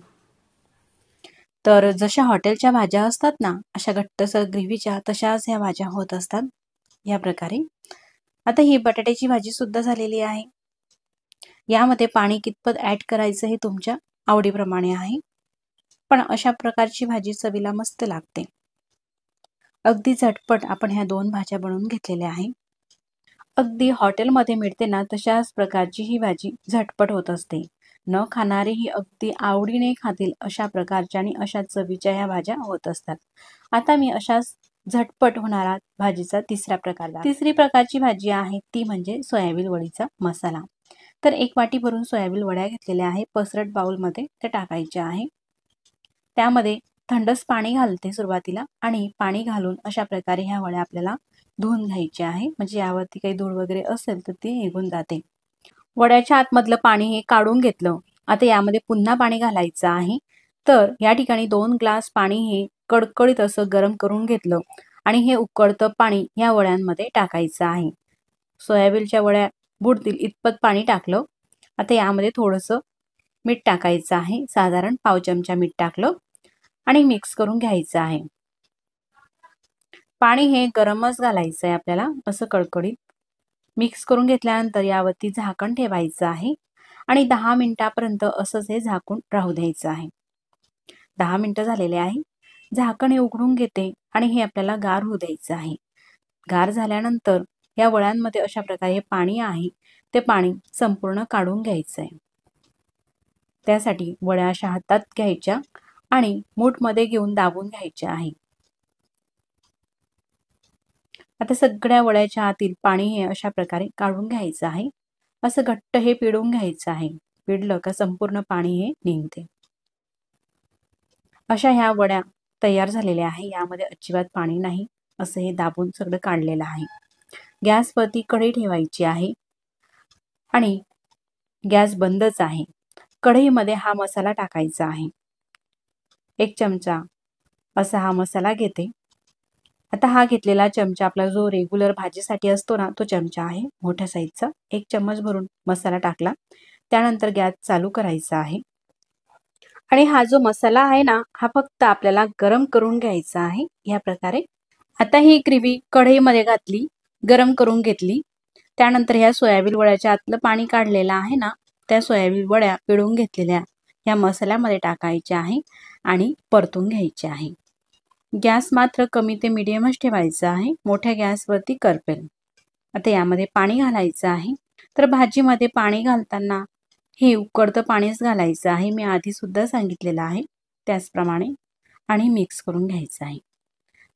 तर जशा हॉटेलच्या भाज्या असतात ना अशा घट्टसर ग्रेव्हीच्या, तशाच ह्या भाज्या होत असतात या प्रकारे. आता ही बटाट्याची भाजी सुद्धा झालेली आहे. यामध्ये पाणी कितपत ऍड करायचं हे तुमच्या आवडीप्रमाणे आहे, पण अशा प्रकारची भाजी चवीला मस्त लागते. अगदी झटपट आपण ह्या 2 भाज्या बनवून घेतलेल्या आहे. अगदी हॉटेलमध्ये मिळते ना तशाच प्रकारची ही भाजी झटपट होत असते. न खाणारे ही अगदी आवडीने खातील अशा प्रकारच्या आणि अशा चवीच्या ह्या भाज्या होत असतात. आता मी अशाच झटपट होणारा भाजीचा तिसरा प्रकार तिसरी प्रकारची भाजी आहे ती म्हणजे सोयाबीन वडीचा मसाला. तर 1 वाटी भरून सोयाबीन वड्या घेतलेल्या आहे. पसरट बाउलमध्ये ते टाकायच्या आहे. त्यामध्ये थंडच पाणी घालते सुरुवातीला आणि पाणी घालून अशा प्रकारे ह्या वड्या आपल्याला धुवून घ्यायचे आहे, म्हणजे यावरती काही धूळ वगैरे असेल तर ती निघून जाते. वड्याच्या आतमधलं पाणी हे काढून घेतलं. आता यामध्ये पुन्हा पाणी घालायचं आहे. तर या ठिकाणी 2 ग्लास पाणी हे कडकडीत असं गरम करून घेतलं आणि हे उकळतं पाणी या वड्यांमध्ये टाकायचं आहे. सोयाबीनच्या वड्या बुडतील इतपत पाणी टाकलं. आता यामध्ये थोडंसं मीठ टाकायचं आहे, साधारण पाव चमचा मीठ टाकलं आणि मिक्स करून घ्यायचं आहे. पाणी हे गरमच घालायचं आहे आपल्याला, असं कडकडीत. मिक्स करून घेतल्यानंतर यावरती झाकण ठेवायचं आहे आणि 10 मिनिटापर्यंत असंच हे झाकून राहू द्यायचं आहे. 10 मिनिटं झालेले आहे. झाकण हे उघडून घेते आणि हे आपल्याला गार होऊ द्यायचं आहे. गार झाल्यानंतर या वड्यांमध्ये अशा प्रकारे पाणी आहे ते पाणी संपूर्ण काढून घ्यायचं आहे. त्यासाठी वड्या अशा हातात घ्यायच्या आणि मूठमध्ये घेऊन दाबून घ्यायच्या आहे. आता सगळ्या वड्याच्या आतील पाणी हे अशा प्रकारे काढून घ्यायचं आहे. असं घट्ट हे पिळून घ्यायचं आहे. पिळलं का संपूर्ण पाणी हे निघते. अशा ह्या वड्या तयार झालेल्या आहे. यामध्ये अजिबात पाणी नाही, असं हे दाबून सगळं काढलेलं आहे. गॅसवरती कढई ठेवायची आहे आणि गॅस बंदच आहे. कढईमध्ये हा मसाला टाकायचा आहे. 1 चमचा असा हा मसाला घेते. आता हा घेतलेला चमचा आपला जो रेग्युलर भाजीसाठी असतो ना तो चमचा आहे, मोठ्या साईजचा. 1 चम्मच भरून मसाला टाकला. त्यानंतर गॅस चालू करायचा आहे आणि हा जो मसाला आहे ना हा फक्त आपल्याला गरम करून घ्यायचा आहे या प्रकारे. आता ही ग्रेव्ही कढईमध्ये घातली, गरम करून घेतली. त्यानंतर ह्या सोयाबीन वड्याच्या आतलं पाणी काढलेलं आहे ना, त्या सोयाबीन वड्या पिळून घेतलेल्या या मसाल्यामध्ये टाकायच्या आहे आणि परतून घ्यायच्या आहे. गॅस मात्र कमी ते मीडियमच ठेवायचा आहे, मोठ्या गॅसवरती करपेल. आता यामध्ये पाणी घालायचं आहे. तर भाजीमध्ये पाणी घालताना हे उकळतं पाणीच घालायचं आहे, मी आधी सुद्धा सांगितलेलं आहे त्याचप्रमाणे, आणि मिक्स करून घ्यायचं आहे।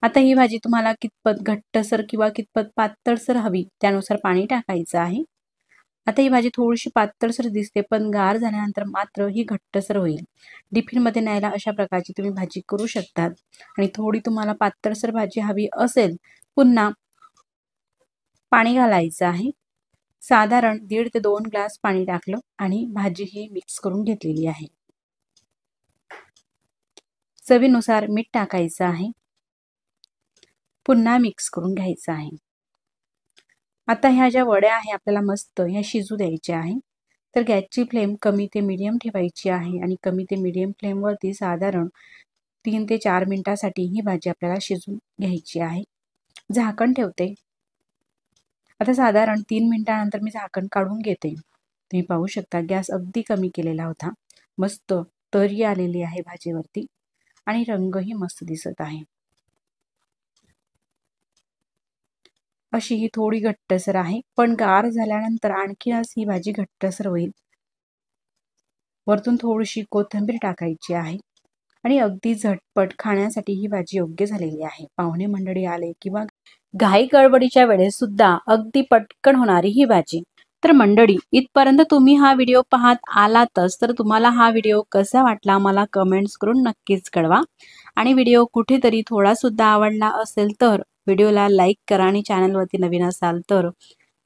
आता ही भाजी तुम्हाला कितपत घट्टसर किंवा कितपत पातळसर हवी त्यानुसार पाणी टाकायचं आहे। आता ही भाजी थोडीशी पातळसर दिसते, पण गार झाल्यानंतर मात्र ही घट्टसर होईल। टिफिनमध्ये न्यायला अशा प्रकारची तुम्ही भाजी करू शकतात। आणि थोडी तुम्हाला पातळसर भाजी हवी असेल, पुन्हा पाणी घालायचं आहे। साधारण 1.5 ते 2 ग्लास पाणी टाकलं आणि भाजी ही मिक्स करून घेतलेली आहे। चवीनुसार मीठ टाकायचं आहे, पुन्हा मिक्स करून घ्यायचं आहे। आता ह्या ज्या वड्या आहे आपल्याला मस्त ह्या शिजू द्यायच्या आहे। तर गॅसची फ्लेम कमी ते मीडियम ठेवायची आहे आणि कमी ते मीडियम फ्लेमवरती साधारण 3 ते 4 मिनिटांसाठी ही भाजी आपल्याला शिजून घ्यायची आहे। झाकण ठेवते। आता साधारण 3 मिनिटांनंतर मी झाकण काढून घेते। तुम्ही पाहू शकता गॅस अगदी कमी केलेला होता, मस्त तर्री आलेली आहे भाजीवरती आणि रंगही मस्त दिसत आहे। अशी ही थोडी घट्टसर आहे, पण गार झाल्यानंतर आणखीनच ही भाजी घट्टसर होईल। वरतून थोडीशी कोथिंबीर टाकायची आहे आणि अगदी झटपट खाण्यासाठी ही भाजी योग्य झालेली आहे। पाहुणे मंडळी आले किंवा घाई गडबडीच्या वेळेस सुद्धा अगदी पटकन होणारी ही भाजी। तर मंडळी, इथपर्यंत तुम्ही हा व्हिडिओ पाहत आलातच तर तुम्हाला हा व्हिडिओ कसा वाटला मला कमेंट्स करून नक्कीच कळवा। आणि व्हिडिओ कुठेतरी थोडा सुद्धा आवडला असेल तर व्हिडिओला लाईक करा आणि चॅनलवरती नवीन असाल तर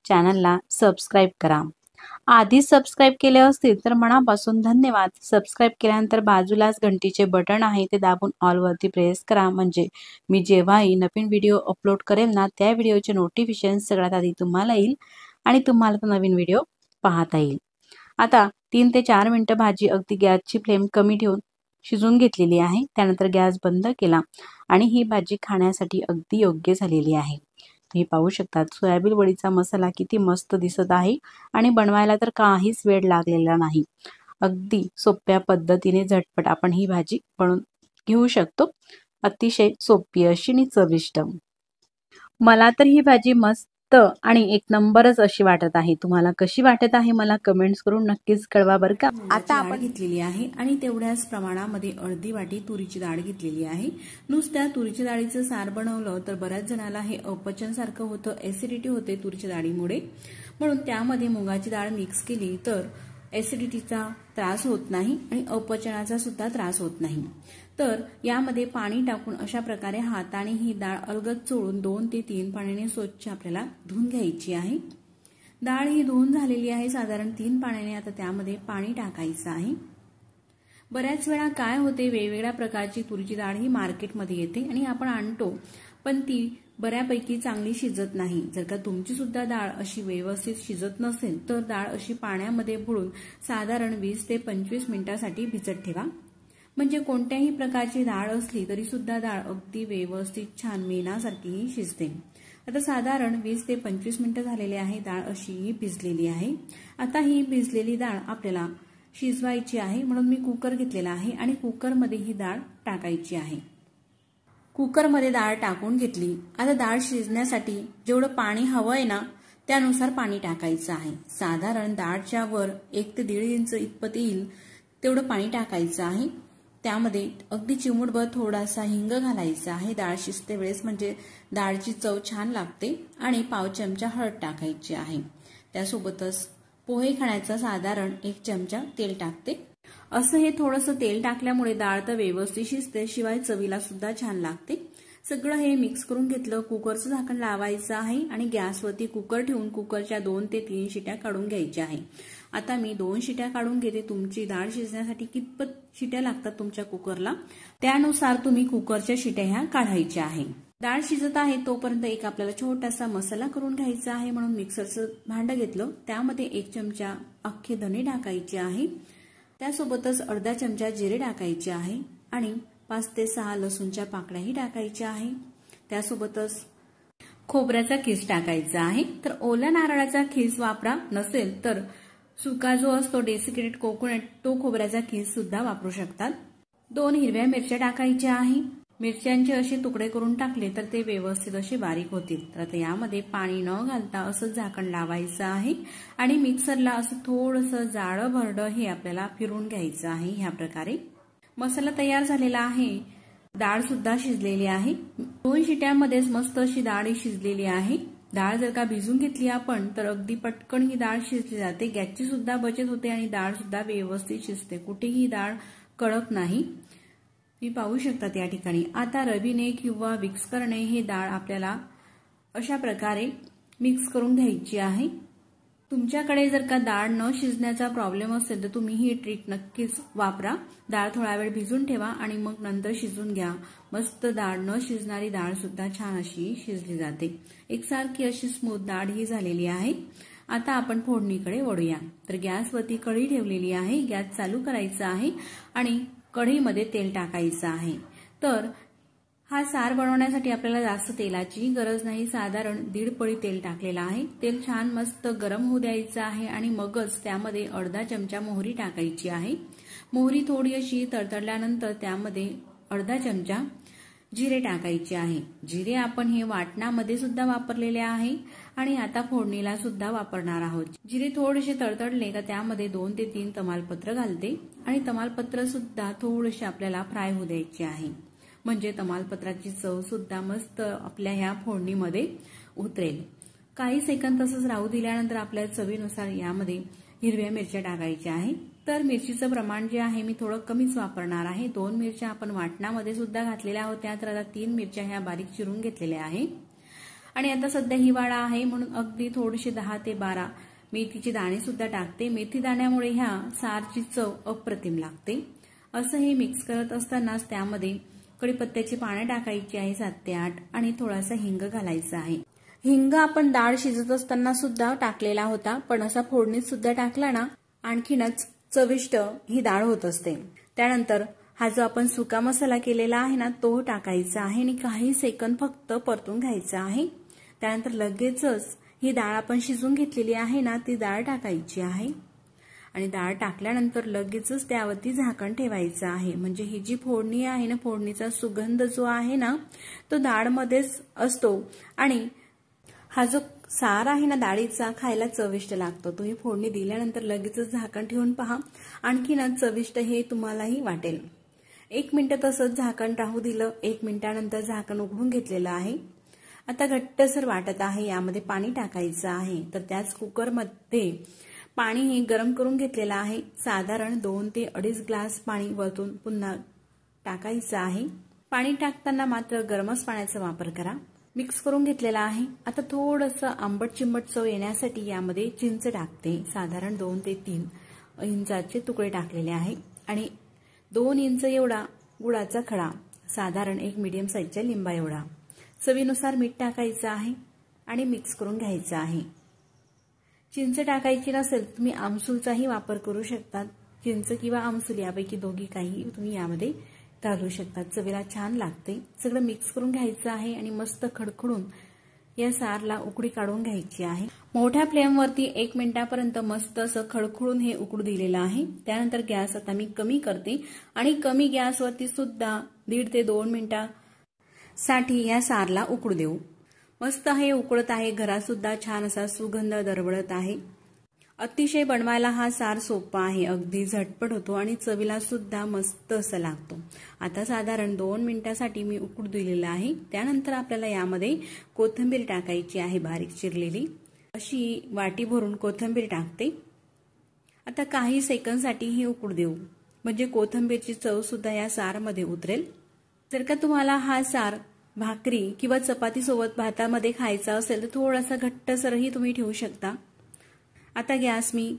चॅनलला सबस्क्राईब करा। आधी सबस्क्राईब केले असतील तर मनापासून धन्यवाद। सबस्क्राईब केल्यानंतर बाजूलाच घंटीचे बटन आहे ते दाबून ऑल वरती प्रेस करा, म्हणजे मी जेव्हाही नवीन व्हिडिओ अपलोड करेल ना त्या व्हिडिओचे नोटिफिकेशन सगळ्यात आधी तुम्हाला येईल आणि तुम्हाला तो नवीन व्हिडिओ पाहता येईल। आता 3 ते 4 मिनिटं भाजी अगदी गॅसची फ्लेम कमी ठेवून शिजून घेतलेली आहे। त्यानंतर गॅस बंद केला आणि ही भाजी खाण्यासाठी अगदी योग्य झालेली आहे। तुम्ही पाहू शकता सोयाबीन वडीचा मसाला किती मस्त दिसत आहे आणि बनवायला तर काहीच वेळ लागलेला नाही। अगदी सोप्या पद्धतीने झटपट आपण ही भाजी बनवून घेऊ शकतो। अतिशय सोपी अशी आणि चविष्ट। मला तर ही भाजी मस्त आणि एक नंबरच अशी वाटत आहे। तुम्हाला कशी वाटत आहे मला कमेंट्स करून नक्कीच कळवा बरं का। आता आपण घेतलेली आहे आणि तेवढ्याच प्रमाणामध्ये अर्धी वाटी तुरीची डाळ घेतलेली आहे। नुसत्या तुरीच्या डाळीचं सार बनवलं तर बऱ्याच जणाला हे अपचन सारखं होतं, ऍसिडिटी होते तुरीच्या डाळीमुळे, म्हणून त्यामध्ये मुगाची डाळ मिक्स केली तर ऍसिडिटीचा त्रास होत नाही आणि अपचनाचा सुद्धा त्रास होत नाही। तर यामध्ये पाणी टाकून अशा प्रकारे हाताने ही डाळ अलगद चोळून 2 ते 3 पाण्याने स्वच्छ आपल्याला धुवून घ्यायची आहे। डाळ ही धुवून झालेली आहे साधारण 3 पाण्याने। आता त्यामध्ये पाणी टाकायचं आहे। बऱ्याच वेळा काय होते, वेगवेगळ्या प्रकारची तुरीची डाळ ही मार्केटमध्ये येते आणि आपण आणतो, पण ती बऱ्यापैकी चांगली शिजत नाही। जर का तुमची सुद्धा डाळ अशी व्यवस्थित शिजत नसेल तर डाळ अशी पाण्यामध्ये बुडून साधारण 20 ते 25 मिनिटांसाठी भिजत ठेवा, म्हणजे कोणत्याही प्रकारची डाळ असली तरी सुद्धा डाळ अगदी व्यवस्थित छान मेणासारखी शिजते। आता साधारण 20 ते 25 मिनिटं झालेली आहे, डाळ अशी भिजलेली आहे। आता ही भिजलेली डाळ आपल्याला शिजवायची आहे, म्हणून मी कुकर घेतलेला आहे आणि कुकरमध्ये ही डाळ टाकायची आहे। कुकरमध्ये डाळ टाकून घेतली। आता डाळ शिजण्यासाठी जेवढं पाणी हवं आहे ना त्यानुसार पाणी टाकायचं आहे। साधारण डाळच्या वर 1 ते 1.5 इंच इतपत येईल तेवढं पाणी टाकायचं आहे। त्यामध्ये अगदी चिमूटभर थोडासा हिंग घालायचा आहे डाळ शिजते वेळेस, म्हणजे डाळची चव छान लागते। आणि पाव चमचा हळद टाकायची आहे। त्यासोबतच पोहे खाण्याचा साधारण 1 चमचा तेल टाकते। असं हे थोडंसं तेल टाकल्यामुळे डाळ तर व्यवस्थित शिजते, शिवाय चवीला सुद्धा छान लागते। सगळं हे मिक्स करून घेतलं। कुकरचं झाकण लावायचं आहे आणि गॅसवरती कुकर ठेवून कुकरच्या 2 ते 3 शिट्या काढून घ्यायच्या आहे। आता मी 2 शिट्या काढून घेते। तुमची डाळ शिजण्यासाठी कितपत शिट्या लागतात तुमच्या कुकरला त्यानुसार तुम्ही कुकरच्या शिट्या ह्या काढायच्या आहे। डाळ शिजत आहे तोपर्यंत एक आपल्याला छोटासा मसाला करून घ्यायचा आहे, म्हणून मिक्सरचं भांडं घेतलं। त्यामध्ये 1 चमचा अख्खे धणे टाकायचे आहे, त्यासोबतच अर्धा चमचा जिरे टाकायचे आहे आणि 5 ते 6 लसूणच्या पाकळ्याही टाकायच्या आहे। त्यासोबतच खोबऱ्याचा खीस टाकायचा आहे। तर ओल्या नारळाचा खीस वापरा, नसेल तर सुका जो असतो डेसिकेटेड कोकोनट तो खोबऱ्याचा खीस सुद्धा वापरू शकतात। 2 हिरव्या मिरच्या टाकायच्या आहे, मिरच्यांचे असे तुकडे करून टाकले तर ते व्यवस्थित असे बारीक होतील। तर आता यामध्ये पाणी न घालता असं झाकण लावायचं आहे आणि मिक्सरला असं थोडंसं जाडं भरडं हे आपल्याला फिरून घ्यायचं आहे। ह्या प्रकारे मसाला तयार झालेला आहे। डाळ सुद्धा शिजलेली आहे। 2 शिट्यांमध्येच मस्त अशी डाळ शिजलेली आहे। डाळ जर का भिजून घेतली आपण तर अगदी पटकन ही डाळ शिजली जाते, गॅसची सुद्धा बचत होते आणि डाळ सुद्धा व्यवस्थित शिजते, कुठेही डाळ कडक नाही। तुम्ही पाहू शकता या ठिकाणी। आता रवीने किंवा विक्स करणे हे डाळ आपल्याला अशा प्रकारे मिक्स करून घ्यायची आहे। तुमच्याकडे जर का डाळ न शिजण्याचा प्रॉब्लेम असेल तर तुम्ही ही ट्रिक नक्कीच वापरा। डाळ थोडा वेळ भिजून ठेवा आणि मग नंतर शिजून घ्या। मस्त डाळ न शिजणारी डाळ सुद्धा छान अशी शिजली जाते। एकसारखी अशी स्मूथ डाळ ही झालेली आहे। आता आपण फोडणीकडे वळूया। तर गॅसवरती कढई ठेवलेली आहे, गॅस चालू करायचा आहे आणि कढईमध्ये तेल टाकायचं आहे। तर हा सार बनवण्यासाठी आपल्याला जास्त तेलाची गरज नाही, साधारण 1.5 पळी तेल टाकलेलं आहे। तेल छान मस्त गरम होऊ द्यायचं आहे आणि मगच त्यामध्ये अर्धा चमचा मोहरी टाकायची आहे। मोहरी थोडी अशी तडतडल्यानंतर त्यामध्ये अर्धा चमचा जिरे टाकायचे आहे। जिरे आपण हे वाटणामध्ये सुद्धा वापरलेले आहे आणि आता फोडणीला सुद्धा वापरणार आहोत। जिरे थोडेसे तडतडले का त्यामध्ये 2 ते 3 तमालपत्र घालते आणि तमालपत्र सुद्धा थोडेसे आपल्याला फ्राय होऊ द्यायचे आहे, म्हणजे तमालपत्राची चव सुद्धा मस्त आपल्या ह्या फोडणीमध्ये उतरेल। काही सेकंद तसंच राहू दिल्यानंतर आपल्या चवीनुसार यामध्ये हिरव्या मिरच्या टाकायच्या आहे। तर मिरचीचं प्रमाण जे आहे मी थोडं कमीच वापरणार आहे। 2 मिरच्या आपण वाटणामध्ये सुद्धा घातलेल्या होत्या, तर आता 3 मिरच्या ह्या बारीक चिरून घेतलेल्या आहे। आणि आता सध्या हिवाळा आहे म्हणून अगदी थोडीशी 10 ते 12 मेथीची दाणे सुद्धा टाकते। मेथी दाण्यामुळे ह्या सारची चव अप्रतिम लागते। असं हे मिक्स करत असतानाच त्यामध्ये कढीपत्त्याची पाने टाकायची आहे 7 ते 8 आणि थोडासा हिंग घालायचा आहे। हिंग आपण डाळ शिजत असताना सुद्धा टाकलेला होता, पण असा फोडणीत सुद्धा टाकला ना आणखीनच चविष्ट ही डाळ होत असते। त्यानंतर हा जो आपण सुका मसाला केलेला आहे ना तो टाकायचा आहे आणि काही सेकंद फक्त परतून घ्यायचा आहे। त्यानंतर लगेचच ही डाळ आपण शिजून घेतलेली आहे ना ती डाळ टाकायची आहे आणि डाळ टाकल्यानंतर लगेचच त्यावरती झाकण ठेवायचं आहे, म्हणजे ही जी फोडणी आहे ना फोडणीचा सुगंध जो आहे ना तो डाळमध्येच असतो आणि हा जो सार आहे ना डाळीचा खायला चविष्ट लागतो। तुम्ही फोडणी दिल्यानंतर लगेचच झाकण ठेवून पहा, आणखीनच चविष्ट हे तुम्हालाही वाटेल। 1 मिनिट तसंच झाकण राहू दिलं। 1 मिनिटानंतर झाकण उघडून घेतलेलं आहे। आता घट्टसर वाटत आहे, यामध्ये पाणी टाकायचं आहे। तर त्याच कुकरमध्ये पाणी हे गरम करून घेतलेलं आहे, साधारण 2 ते 2.5 ग्लास पाणी वरतून पुन्हा टाकायचं आहे। पाणी टाकताना मात्र गरमच पाण्याचा वापर करा। मिक्स करून घेतलेला आहे। आता थोडंसं आंबट चिंबट चव येण्यासाठी यामध्ये चिंच टाकते, साधारण 2 ते 3 इंचाचे तुकडे टाकलेले आहे आणि 2 इंच एवढा गुळाचा खडा, साधारण 1 मीडियम साईजच्या लिंबा एवढा। चवीनुसार मीठ टाकायचं आहे आणि मिक्स करून घ्यायचं आहे। चिंच टाकायची नसेल तुम्ही आमसूलचाही वापर करू शकता। चिंच किंवा आमसूल यापैकी दोघी काही तुम्ही यामध्ये घालू शकता, चवीला छान लागते। सगळं मिक्स करून घ्यायचं आहे आणि मस्त खडखडून या सारला उकळी काढून घ्यायची आहे। मोठ्या फ्लेमवरती 1 मिनिटापर्यंत मस्त असं खडखडून हे उकळू दिलेलं आहे। त्यानंतर गॅस आता मी कमी करते आणि कमी गॅसवरती सुद्धा 1.5 ते 2 मिनिटासाठी या सारला उकळू देऊ। मस्त हे उकळत आहे, घरात सुद्धा छान असा सुगंध दरवळत आहे। अतिशय बनवायला हा सार सोपा आहे, अगदी झटपट होतो आणि चवीला सुद्धा मस्त असा लागतो। आता साधारण 2 मिनिटासाठी मी उकळू दिलेला आहे। त्यानंतर आपल्याला यामध्ये कोथिंबीर टाकायची आहे, बारीक चिरलेली अशी वाटी भरून कोथिंबीर टाकते। आता काही सेकंदसाठी ही उकळू देऊ, म्हणजे कोथिंबीरची चव सुद्धा या सारमध्ये उतरेल। जर का तुम्हाला हा सार भाकरी किंवा चपाती सोबत भातामध्ये खायचा असेल तर थोडासा घट्टसरही तुम्ही ठेवू शकता। आता गॅस मी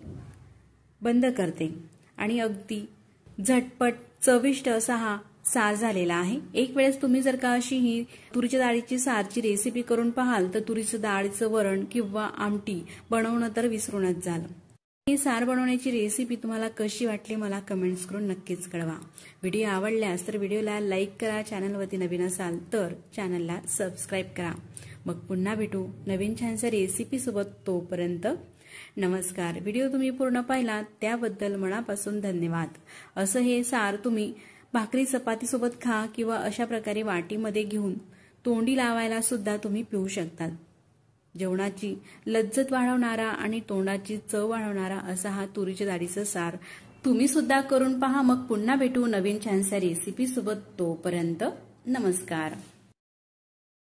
बंद करते आणि अगदी झटपट चविष्ट असा हा सार झालेला आहे। एक वेळेस तुम्ही जर का अशी ही तुरीच्या डाळीची सारची रेसिपी करून पाहाल तर तुरीचं डाळीचं वरण किंवा आमटी बनवणं तर विसरूनच जाल। ही सार बनवण्याची रेसिपी तुम्हाला कशी वाटली मला कमेंट्स करून नक्कीच कळवा। व्हिडिओ आवडल्यास तर व्हिडिओला लाईक करा, चॅनलवरती नवीन असाल तर चॅनलला सबस्क्राईब करा। मग पुन्हा भेटू नवीन छानशा रेसिपी सोबत, तोपर्यंत नमस्कार। व्हिडिओ तुम्ही पूर्ण पाहिला त्याबद्दल मनापासून धन्यवाद। असं हे सार तुम्ही भाकरी चपातीसोबत खा किंवा अशा प्रकारे वाटीमध्ये घेऊन तोंडी लावायला सुद्धा तुम्ही पिऊ शकतात. जेवणाची लज्जत वाढवणारा आणि तोंडाची चव वाढवणारा असा हा तुरीच्या डाळीचा सार तुम्ही सुद्धा करून पहा. मग पुन्हा भेटू नवीन छानशा रेसिपी सोबत. तोपर्यंत नमस्कार.